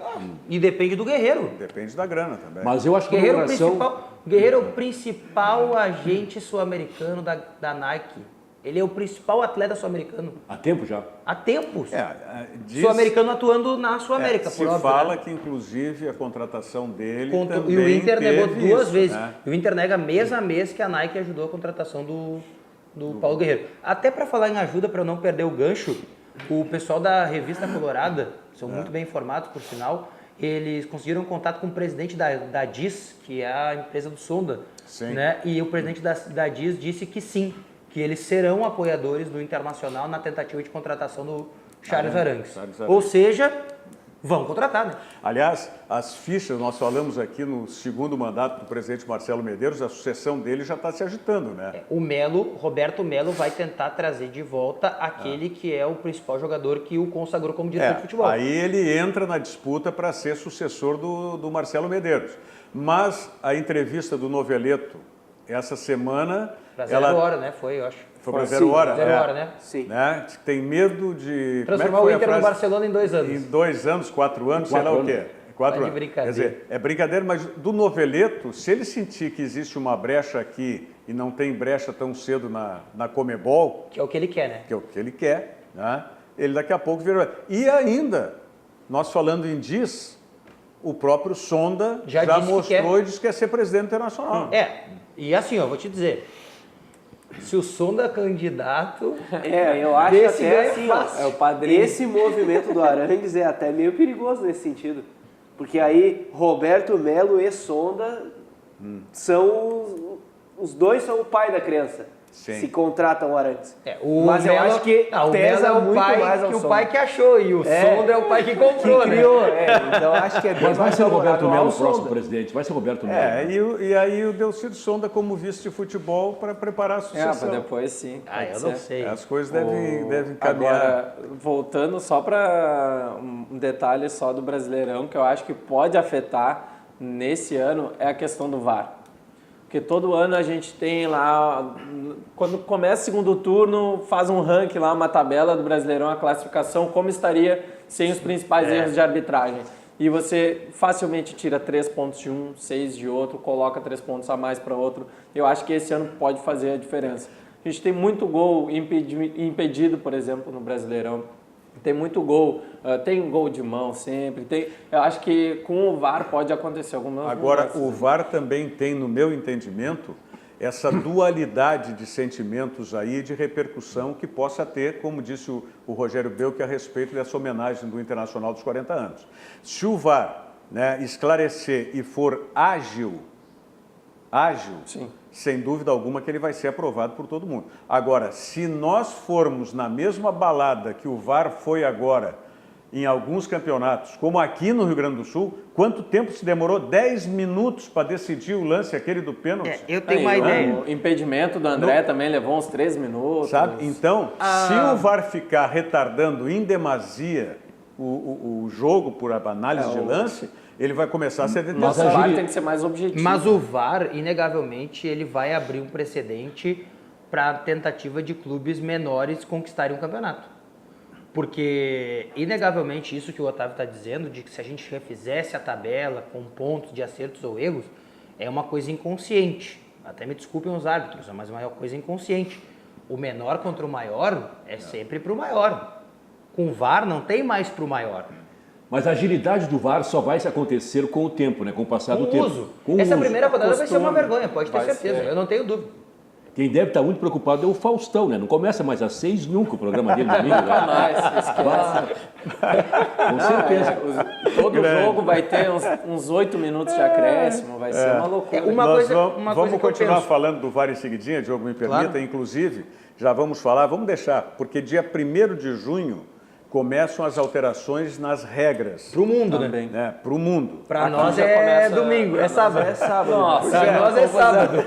E depende do Guerreiro. Depende da grana também. Mas eu acho que Guerreiro é o principal agente sul-americano da Nike. Ele é o principal atleta sul-americano. Há tempo já? Há tempos. Sul-americano atuando na Sul-América, por óbvio. Se fala que, inclusive, a contratação dele também e o Inter negou duas vezes. Né? E o Inter nega mês a mês que a Nike ajudou a contratação do Paulo Guerreiro. Até para falar em ajuda, para eu não perder o gancho, o pessoal da Revista Colorada, são muito bem informados, por sinal, eles conseguiram contato com o presidente da DIS, que é a empresa do Sonda. Sim. Né? E o presidente da DIS disse que sim, que eles serão apoiadores do Internacional na tentativa de contratação do Charles Arangues. Ou seja, vão contratar, né? Aliás, as fichas, nós falamos aqui no segundo mandato do presidente Marcelo Medeiros, a sucessão dele já está se agitando, né? O Roberto Melo, vai tentar trazer de volta aquele que é o principal jogador que o consagrou como diretor de futebol. Aí ele entra na disputa para ser sucessor do Marcelo Medeiros. Mas a entrevista do Noveleto, essa semana... Para 0 hora, né? Foi, eu acho. Foi para 0 hora? 0 hora, né? Sim. Né? Tem medo de... transformar o Inter no Barcelona em 2 anos. Em 2 anos, 4 anos, sei lá o quê. 4 anos. Brincadeira. Quer dizer, é brincadeira, mas do Noveleto, se ele sentir que existe uma brecha aqui e não tem brecha tão cedo na Comebol... Que é o que ele quer, né? Que é o que ele quer, né? Ele daqui a pouco vira... E ainda, nós falando em DIS, o próprio Sonda já mostrou e disse que quer ser presidente internacional. E assim, ó, vou te dizer... Se o Sonda é candidato... eu acho até assim, é o padrinho. Esse movimento do Arangues é até meio perigoso nesse sentido. Porque aí Roberto Melo e Sonda são... Os dois são o pai da criança. se contratam o Arantes. Mas eu acho que o Melo é o pai que o pai que achou e o Sonda é o pai que comprou, que criou, então acho que é bem Mas vai mais ser o Roberto favorável Melo ao o próximo Sonda. presidente, vai ser o Roberto Melo. E aí o Delcídio Sonda como vice de futebol para preparar a sucessão. Depois sim. Eu não sei. As coisas devem caminhar. Agora, voltando só para um detalhe só do Brasileirão, que eu acho que pode afetar nesse ano, é a questão do VAR. Porque todo ano a gente tem lá, quando começa o segundo turno, faz um ranking lá, uma tabela do Brasileirão, a classificação, como estaria sem os principais erros de arbitragem. E você facilmente tira 3 pontos de um, 6 de outro, coloca 3 pontos a mais para outro. Eu acho que esse ano pode fazer a diferença. A gente tem muito gol impedido, por exemplo, no Brasileirão. Tem muito gol, tem gol de mão sempre. Eu acho que com o VAR pode acontecer algumas Agora, mudanças. o VAR também tem, no meu entendimento, essa dualidade de sentimentos aí, de repercussão que possa ter, como disse o Rogério Belk a respeito dessa homenagem do Internacional dos 40 anos. Se o VAR, né, esclarecer e for ágil, Sim. sem dúvida alguma que ele vai ser aprovado por todo mundo. Agora, se nós formos na mesma balada que o VAR foi agora, em alguns campeonatos, como aqui no Rio Grande do Sul, quanto tempo se demorou? 10 minutos para decidir o lance aquele do pênalti? Eu tenho uma ideia. O impedimento do André também levou uns 3 minutos. Sabe? Então, se o VAR ficar retardando em demasia o jogo por análise de lance, ele vai começar a ser Nosso detestado. VAR tem que ser mais objetivo. Mas o VAR, inegavelmente, ele vai abrir um precedente para a tentativa de clubes menores conquistarem um campeonato. Porque, inegavelmente, isso que o Otávio está dizendo, de que se a gente refizesse a tabela com pontos de acertos ou erros, é uma coisa inconsciente. Até me desculpem os árbitros, mas é uma coisa inconsciente. O menor contra o maior é sempre para o maior. Com o VAR não tem mais para o maior. Mas a agilidade do VAR só vai acontecer com o tempo, né? Com o passar do tempo. Uso. Com Essa uso. primeira rodada vai ser uma Costume. vergonha, pode ter Vai certeza. ser. Eu não tenho dúvida. Quem deve estar muito preocupado é o Faustão, né? Não começa mais às 6 nunca o programa dele domingo. Né? Com certeza. Todo jogo vai ter uns 8 minutos de acréscimo, vai ser uma loucura. Vamos continuar falando do VAR em seguidinha, Diogo, me permita. Claro. Inclusive, já vamos falar, vamos deixar, porque dia 1º de junho começam as alterações nas regras. Pro mundo, Também. Né? Para o mundo. Pra Aqui nós já é começa- domingo, é sábado. É sábado. Nossa, Pra nós é sábado.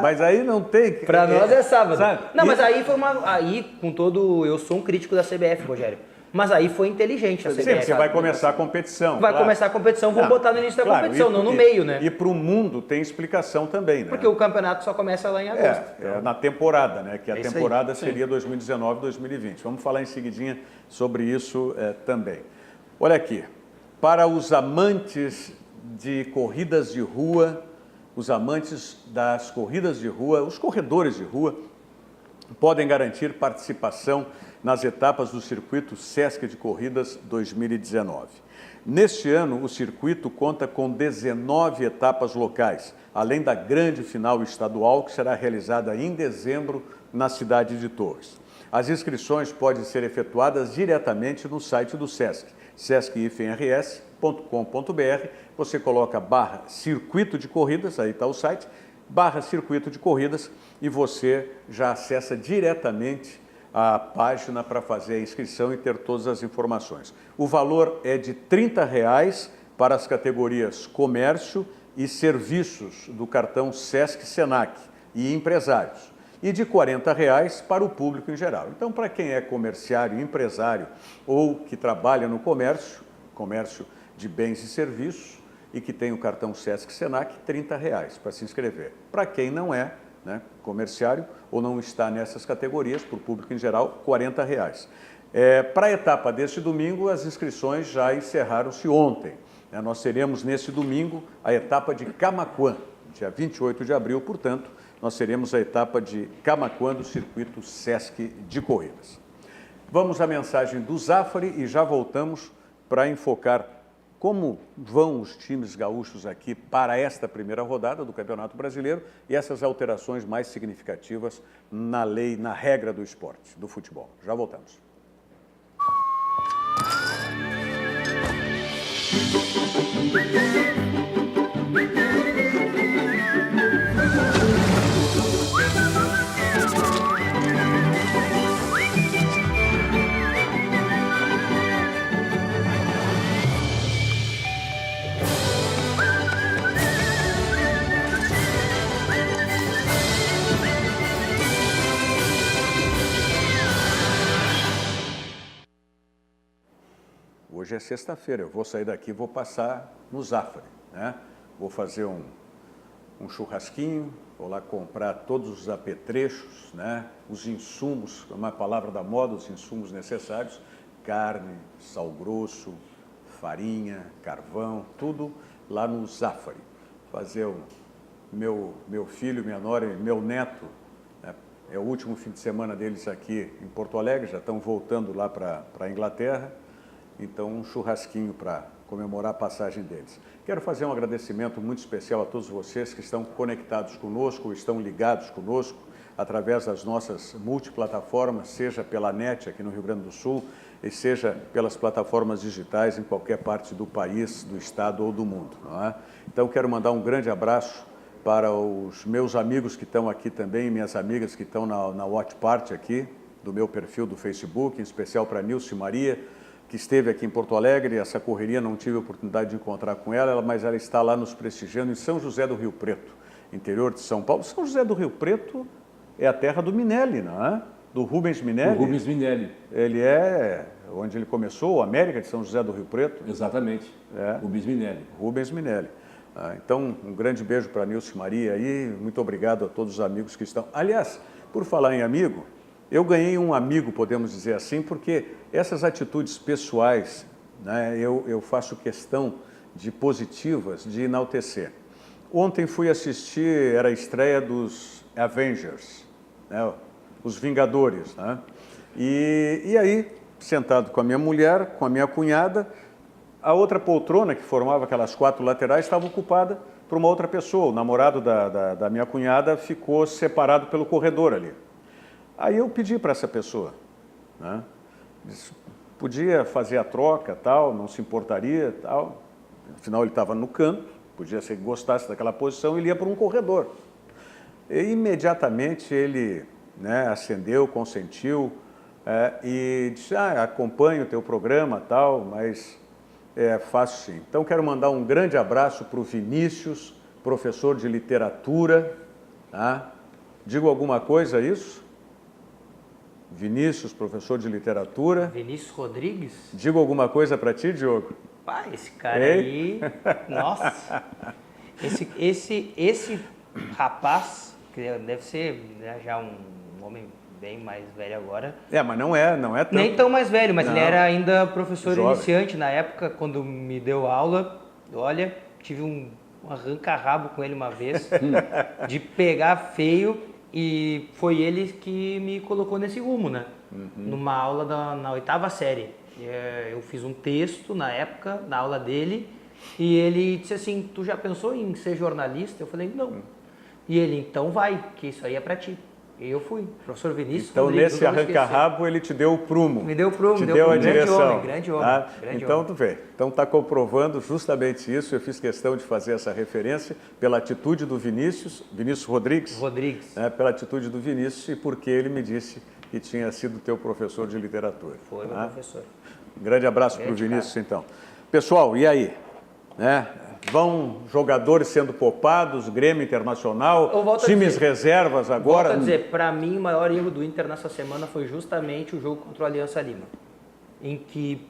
Mas aí não tem... Pra nós é sábado. Sabe? Não, E- mas aí foi uma... Aí, com todo... Eu sou um crítico da CBF, Rogério. Mas aí foi inteligente a CBF. Sim, você vai começar a competição. Vai claro. começar a competição, vou Não, botar no início da claro, competição, e- não no e- meio, né? E para o mundo tem explicação também, né? Porque o campeonato só começa lá em agosto. Na temporada, né? Que a É isso aí. temporada seria 2019-2020. Vamos falar em seguidinha sobre isso também. Olha aqui, para os amantes de corridas de rua, os amantes das corridas de rua, os corredores de rua, podem garantir participação nas etapas do circuito Sesc de Corridas 2019. Neste ano, o circuito conta com 19 etapas locais, além da grande final estadual, que será realizada em dezembro na cidade de Torres. As inscrições podem ser efetuadas diretamente no site do Sesc, sesc-rs.com.br. Você coloca /circuito de corridas, aí está o site, /circuito de corridas, e você já acessa diretamente a página para fazer a inscrição e ter todas as informações. O valor é de R$ 30 para as categorias comércio e serviços do cartão Sesc Senac e empresários, e de R$ 40 para o público em geral. Então, para quem é comerciário, empresário ou que trabalha no comércio de bens e serviços e que tem o cartão Sesc Senac, R$ 30 para se inscrever. Para quem não é, né, comerciário ou não está nessas categorias, para o público em geral, R$ 40. Para a etapa deste domingo, as inscrições já encerraram-se ontem. Nós teremos neste domingo a etapa de Camaquã, dia 28 de abril, portanto, nós teremos a etapa de Camaquã do circuito Sesc de Corridas. Vamos à mensagem do Zafari e já voltamos para enfocar como vão os times gaúchos aqui para esta primeira rodada do Campeonato Brasileiro e essas alterações mais significativas na lei, na regra do esporte, do futebol. Já voltamos. hoje é sexta-feira, eu vou sair daqui e vou passar no Zafari, né? Vou fazer um churrasquinho, vou lá comprar todos os apetrechos, né? Os insumos, uma palavra da moda, os insumos necessários, carne, sal grosso, farinha, carvão, tudo lá no Zafari. Fazer o meu filho, minha nora e meu neto, né? É o último fim de semana deles aqui em Porto Alegre, já estão voltando lá para a Inglaterra, então um churrasquinho para comemorar a passagem deles. Quero fazer um agradecimento muito especial a todos vocês que estão conectados conosco, estão ligados conosco através das nossas multiplataformas, seja pela NET aqui no Rio Grande do Sul e seja pelas plataformas digitais em qualquer parte do país, do estado ou do mundo, não é? Então quero mandar um grande abraço para os meus amigos que estão aqui também, minhas amigas que estão na Watch Party aqui, do meu perfil do Facebook, em especial para a Nilce Maria, que esteve aqui em Porto Alegre. Essa correria não tive a oportunidade de encontrar com ela, mas ela está lá nos prestigiando em São José do Rio Preto, interior de São Paulo. São José do Rio Preto é a terra do Minelli, não é? Do Rubens Minelli. O Rubens Minelli. Ele é onde ele começou, a América de São José do Rio Preto. Exatamente, Rubens Minelli. Rubens Minelli. Então, um grande beijo para a Nilce Maria aí, muito obrigado a todos os amigos que estão. Aliás, por falar em amigo, eu ganhei um amigo, podemos dizer assim, porque essas atitudes pessoais, né, eu faço questão de positivas, de enaltecer. Ontem fui assistir, era a estreia dos Avengers, né, os Vingadores, né? E aí, sentado com a minha mulher, com a minha cunhada, a outra poltrona que formava aquelas 4 laterais estava ocupada por uma outra pessoa. O namorado da minha cunhada ficou separado pelo corredor ali. Aí eu pedi para essa pessoa, né? Disse, podia fazer a troca, tal, não se importaria, tal. Afinal, ele estava no canto, podia ser que gostasse daquela posição, ele ia por um corredor. E imediatamente ele, né, acendeu, consentiu e disse, acompanho o teu programa, tal, mas é fácil sim. Então, quero mandar um grande abraço para o Vinícius, professor de literatura. Tá? Digo alguma coisa a isso? Vinícius, professor de literatura. Vinícius Rodrigues? Digo alguma coisa para ti, Diogo? Pá, esse cara aí... Nossa! Esse rapaz, que deve ser, né, já um homem bem mais velho agora. Mas não é tanto. Nem tão mais velho, mas não. Ele era ainda professor Jovem. Iniciante na época, quando me deu aula. Olha, tive um arranca-rabo com ele uma vez, de pegar feio, e foi ele que me colocou nesse rumo, né? Numa aula na 8ª série. Eu fiz um texto na época, na aula dele, e ele disse assim, tu já pensou em ser jornalista? Eu falei, não. E ele, então vai, que isso aí é pra ti. E eu fui, professor Vinícius. Então, Rodrigues, nesse arranca-rabo, ele te deu o prumo. Me deu o prumo, te deu a direção. Grande homem. Tá? Grande então, homem. tu vê. Então, está comprovando justamente isso. Eu fiz questão de fazer essa referência pela atitude do Vinícius Rodrigues. Pela atitude do Vinícius e porque ele me disse que tinha sido teu professor de literatura. Foi meu professor. Um grande abraço para o Vinícius, então. Pessoal, e aí? Né? Vão jogadores sendo poupados, Grêmio Internacional, times reservas agora? Volto a dizer, para mim, o maior erro do Inter nessa semana foi justamente o jogo contra o Aliança Lima, em que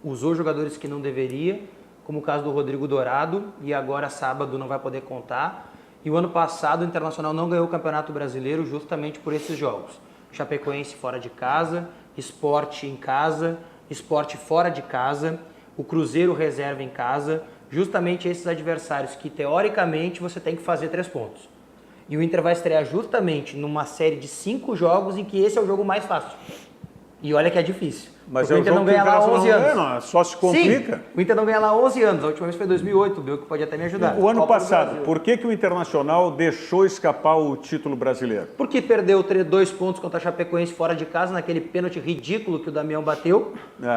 usou jogadores que não deveria, como o caso do Rodrigo Dourado, e agora sábado não vai poder contar. E o ano passado o Internacional não ganhou o Campeonato Brasileiro justamente por esses jogos. Chapecoense fora de casa, Sport em casa, Sport fora de casa, o Cruzeiro reserva em casa, justamente esses adversários que, teoricamente, você tem que fazer 3 pontos. E o Inter vai estrear justamente numa série de 5 jogos em que esse é o jogo mais fácil. E olha que é difícil. Mas o Inter não ganha lá há 11 anos. Não, só se complica. Sim, o Inter não ganha lá há 11 anos. A última vez foi em 2008, o que pode até me ajudar. O ano passado, por que o Internacional deixou escapar o título brasileiro? Porque perdeu 2 pontos contra a Chapecoense fora de casa, naquele pênalti ridículo que o Damião bateu.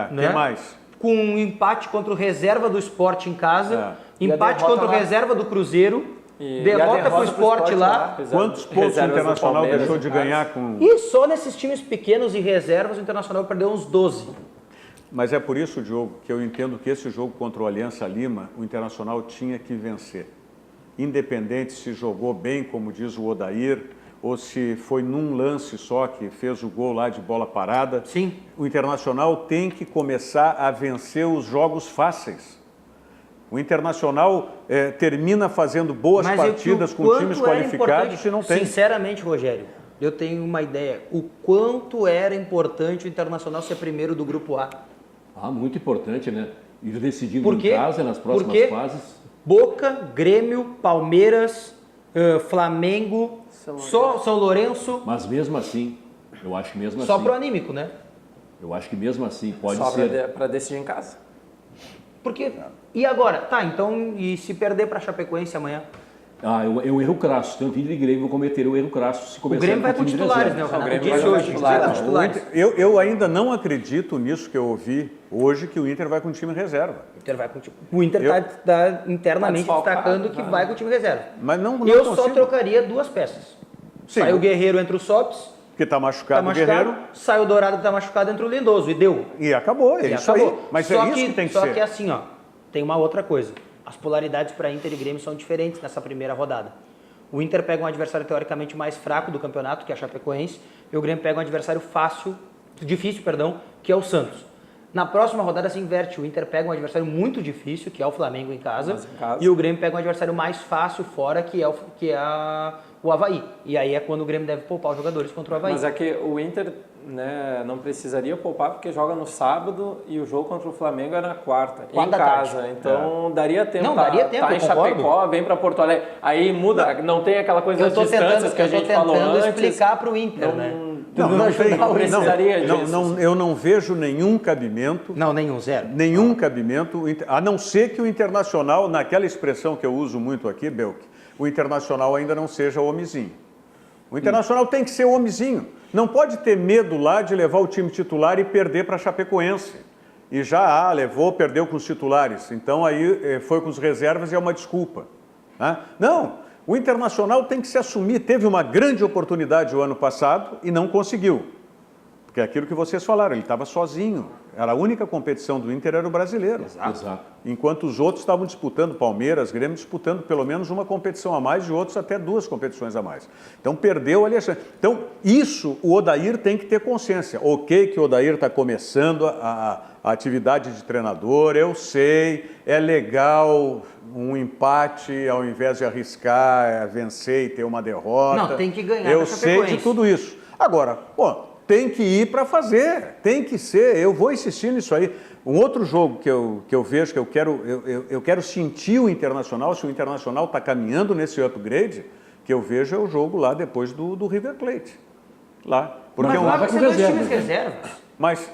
Quem mais? Com um empate contra o reserva do Sport em casa, empate contra o reserva do Cruzeiro, derrota para o Sport lá. Quantos pontos o Internacional deixou de ganhar com... E só nesses times pequenos e reservas o Internacional perdeu uns 12. Mas é por isso, Diogo, que eu entendo que esse jogo contra o Aliança Lima, o Internacional tinha que vencer. Independente se jogou bem, como diz o Odair, ou se foi num lance só que fez o gol lá de bola parada. Sim. O Internacional tem que começar a vencer os jogos fáceis. O Internacional termina fazendo boas partidas com times qualificados e não tem. Sinceramente, Rogério, eu tenho uma ideia. O quanto era importante o Internacional ser primeiro do Grupo A? Muito importante, né? Ir decidindo em casa nas próximas fases. Boca, Grêmio, Palmeiras, Flamengo, São Lourenço. Mas mesmo assim, eu acho que mesmo assim... Só pro anímico, né? Eu acho que mesmo assim pode só ser... para decidir em casa. Porque... E agora? Tá, então, e se perder pra Chapecoense amanhã? É um erro crasso. Tanto Inter e Grêmio vão cometer o erro crasso se começar. O Grêmio vai com titulares, né? O Renato disse hoje. Titulares. Eu ainda não acredito nisso que eu ouvi hoje, que o Inter vai com o time reserva. O Inter está internamente destacando que vai com o time reserva. Mas não eu só trocaria 2 peças. Sim. Sai o Guerreiro entre os Sops. Que está machucado o Guerreiro. Sai o Dourado que está machucado entre o Lindoso. E deu. E acabou, isso aí. Mas só é isso que tem que ser. Só que assim, ó, tem uma outra coisa. As polaridades para Inter e Grêmio são diferentes nessa primeira rodada. O Inter pega um adversário teoricamente mais fraco do campeonato, que é a Chapecoense, e o Grêmio pega um adversário difícil, que é o Santos. Na próxima rodada se inverte, o Inter pega um adversário muito difícil, que é o Flamengo em casa, e o Grêmio pega um adversário mais fácil fora, que é o Avaí. E aí é quando o Grêmio deve poupar os jogadores contra o Avaí. Mas é que o Inter, né, não precisaria poupar porque joga no sábado e o jogo contra o Flamengo é na quarta em casa. Tarde. Então daria tempo. Não, daria tempo, tá em Chapecó, vem para Porto Alegre. Aí muda, não tem aquela coisa das distâncias que a gente falou antes. Eu tô tentando explicar para o Inter, né? Eu não vejo nenhum cabimento. Não, nenhum, zero. Nenhum cabimento, a não ser que o Internacional, naquela expressão que eu uso muito aqui, Belk, o Internacional ainda não seja homenzinho. O Internacional tem que ser homenzinho. Não pode ter medo lá de levar o time titular e perder para a Chapecoense. E já perdeu com os titulares. Então aí foi com os reservas e é uma desculpa. Né? Não, o Internacional tem que se assumir. Teve uma grande oportunidade o ano passado e não conseguiu. Porque é aquilo que vocês falaram, ele estava sozinho. A única competição do Inter era o brasileiro. Exato. Enquanto os outros estavam disputando, Palmeiras, Grêmio, disputando pelo menos uma competição a mais e outros até 2 competições a mais. Então perdeu ali a chance. Então isso o Odair tem que ter consciência. Ok que o Odair está começando a atividade de treinador, eu sei, é legal um empate ao invés de arriscar, vencer e ter uma derrota. Não, tem que ganhar. Eu sei de tudo isso. Agora, tem que ir para fazer, tem que ser, eu vou insistir nisso aí. Um outro jogo que eu vejo, que eu quero sentir o Internacional, se o Internacional está caminhando nesse upgrade, que eu vejo é o jogo lá depois do River Plate. Lá. Porque mas lá vai ser 2 times reservas. Mas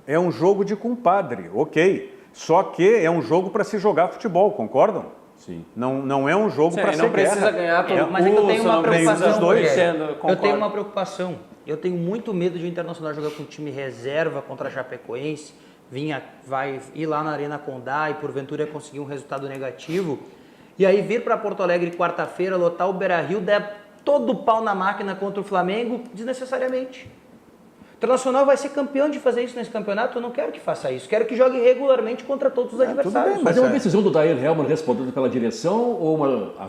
é um jogo de compadre, ok. Só que é um jogo para se jogar futebol, concordam? Sim. Não é um jogo para ser não precisa ganhar todo mas é que eu tenho uma preocupação. Eu tenho uma preocupação. Eu tenho muito medo de o Internacional jogar com um time reserva contra a Chapecoense, vai ir lá na Arena Condá e porventura conseguir um resultado negativo, e aí vir para Porto Alegre quarta-feira, lotar o Beira-Rio, der todo o pau na máquina contra o Flamengo, desnecessariamente. O Internacional vai ser campeão de fazer isso nesse campeonato, eu não quero que faça isso, quero que jogue regularmente contra todos os adversários. Mas é uma decisão do Dair Helman respondendo pela direção ou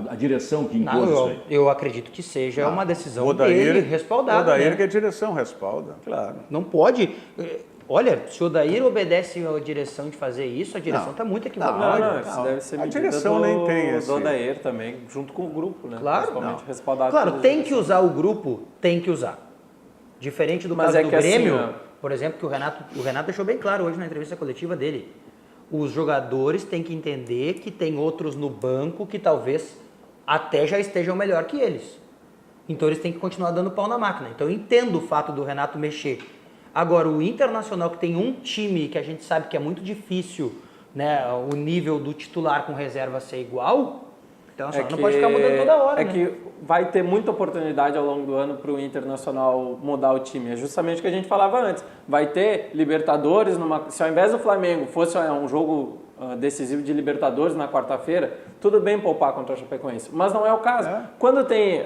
a direção que impôs isso aí? Eu acredito que seja uma decisão dele respaldada. O Odair que a direção respalda, claro. Não pode... Olha, se o Odair obedece a direção de fazer isso, a direção está muito equivocada. Isso deve ser a direção nem tem do Odair também, junto com o grupo, né? Claro, respaldado. Claro, tem que usar o grupo, tem que usar. Diferente do caso do Grêmio, por exemplo, que o Renato deixou bem claro hoje na entrevista coletiva dele. Os jogadores têm que entender que tem outros no banco que talvez até já estejam melhor que eles. Então eles têm que continuar dando pau na máquina. Então eu entendo o fato do Renato mexer. Agora, o Internacional, que tem um time que a gente sabe que é muito difícil, né, o nível do titular com reserva ser igual, então não pode ficar mudando toda hora. Que vai ter muita oportunidade ao longo do ano para o Internacional mudar o time. É justamente o que a gente falava antes. Vai ter Libertadores, se ao invés do Flamengo fosse um jogo decisivo de Libertadores na quarta-feira, tudo bem poupar contra a Chapecoense, mas não é o caso. Quando tem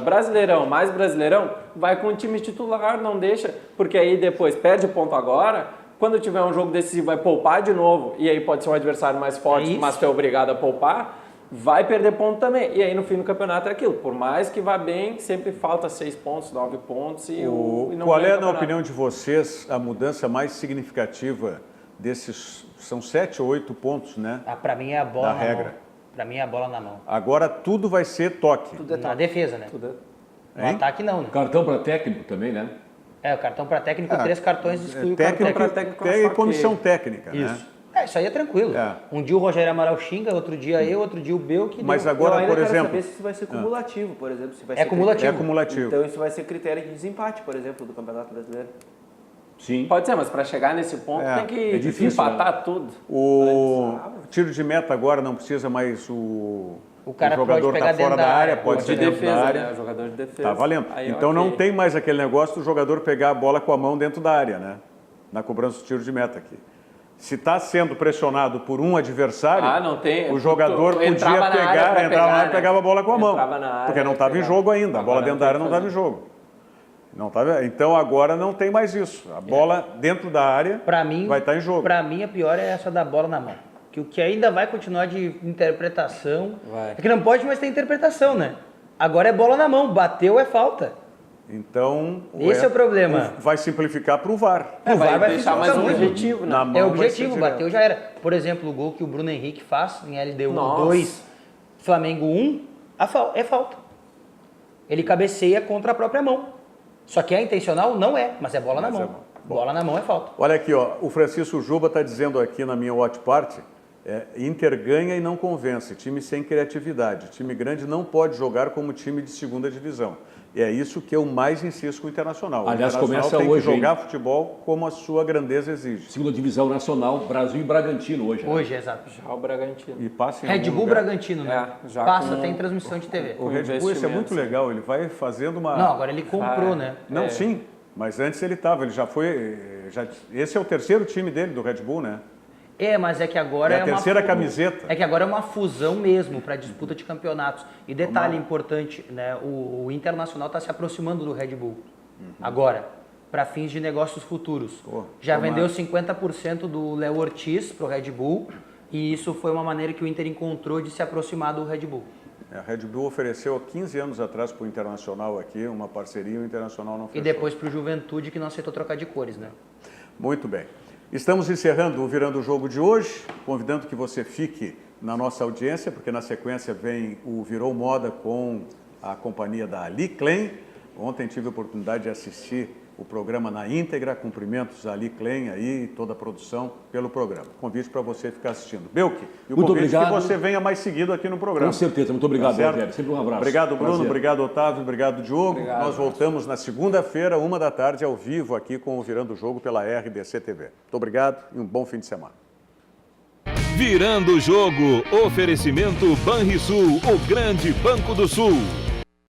Brasileirão, mais Brasileirão, vai com o time titular, não deixa, porque aí depois perde ponto agora, quando tiver um jogo decisivo vai poupar de novo, e aí pode ser um adversário mais forte, mas tu é obrigado a poupar. vai perder ponto também. E aí no fim do campeonato é aquilo. Por mais que vá bem, sempre falta 6 pontos, 9 pontos e não Qual ganha é, o na campeonato. opinião de vocês, a mudança mais significativa desses... São 7 ou 8 pontos, né? Pra mim é a bola Da na regra. mão. Pra mim é a bola na mão. Agora tudo vai ser toque. Na defesa, né? No ataque não, né? Cartão para técnico também, né? O cartão para técnico, 3 cartões exclui o cartão Técnico, técnico. tem comissão técnica, né? Isso. Isso aí é tranquilo. É. Um dia o Rogério Amaral xinga, outro dia eu, outro dia o Bel, que Mas deu. agora, Eu ainda por quero exemplo... saber se isso vai ser cumulativo, por exemplo. Se vai É ser cumulativo. É cumulativo. Então isso vai ser critério de desempate, por exemplo, do Campeonato Brasileiro. Sim. Pode ser, mas para chegar nesse ponto tem que difícil, empatar tudo. O tiro de meta agora não precisa mais o cara jogador pode pegar tá fora dentro da da área, área, pode De ser dentro da defesa, área. né? Jogador de defesa. Tá valendo. Aí, Então ok. não tem mais aquele negócio do jogador pegar a bola com a mão dentro da área, né? Na cobrança do tiro de meta aqui. Se está sendo pressionado por um adversário, não tem. o jogador Tu podia entrava na área pegar, pra entrava na área e né? pegava a bola com a mão. Entrava na área Porque não pra estava em pegar. jogo ainda. A bola Agora dentro da área não tem estava que em jogo. Não tava, então agora não tem mais isso. A bola dentro da área Pra mim, vai estar em jogo. Pra mim, a pior é essa da bola na mão. Que o que ainda vai continuar de interpretação. Vai. É que não pode mais ter interpretação, né? Agora é bola na mão, bateu é falta. Então, Esse é o problema. Vai simplificar para o VAR. O VAR vai deixar mais simplificar um muito. objetivo, né? Na mão É vai objetivo, ser bateu direto. já era. Por exemplo, o gol que o Bruno Henrique faz em LDU Nossa. 2, Flamengo 1, é falta. Ele cabeceia contra a própria mão. Só que é intencional? Não é, mas é bola na Mas mão. é bom. Bola na mão é falta. Olha aqui, ó, o Francisco Juba está dizendo aqui na minha watch party, Inter ganha e não convence, time sem criatividade. Time grande não pode jogar como time de segunda divisão. E é isso que eu mais insisto com o Internacional. Aliás, o Internacional começa tem hoje, que jogar hein? futebol como a sua grandeza exige. Segunda divisão nacional, Brasil e Bragantino hoje. Né? Hoje, exato. Já o Bragantino. E passa em Red algum Bull lugar. Bragantino, né? Já Passa, com- tem transmissão de TV. O Red Bull, esse é muito investimento, legal, ele vai fazendo uma... Não, agora ele comprou, né? Não, sim, mas antes ele estava, ele já foi... Esse é o terceiro time dele, do Red Bull, né? Mas é que agora É a uma terceira camiseta. É que agora é uma fusão mesmo para disputa de campeonatos. E detalhe importante, né? O Internacional está se aproximando do Red Bull. Agora, para fins de negócios futuros. Já tomara. vendeu 50% do Léo Ortiz para o Red Bull. E isso foi uma maneira que o Inter encontrou de se aproximar do Red Bull. A Red Bull ofereceu há 15 anos atrás para o Internacional aqui, uma parceria, e o Internacional não fechou. E depois para o Juventude, que não aceitou trocar de cores, né? Muito bem. Estamos encerrando o Virando o Jogo de hoje, convidando que você fique na nossa audiência, porque na sequência vem o Virou Moda com a companhia da Ali Klein. Ontem tive a oportunidade de assistir o programa na íntegra. Cumprimentos a Ali Klein aí e toda a produção pelo programa. Convite para você ficar assistindo. Belk, e o Muito convite obrigado. que você venha mais seguido aqui no programa. Com certeza, muito obrigado, certo? Rogério. Sempre um abraço. Obrigado, Bruno. Prazer. Obrigado, Otávio. Obrigado, Diogo. Obrigado, Nós voltamos na segunda-feira, 13h, ao vivo, aqui com o Virando o Jogo pela RDC TV. Muito obrigado e um bom fim de semana. Virando o jogo, oferecimento Banrisul, o grande Banco do Sul.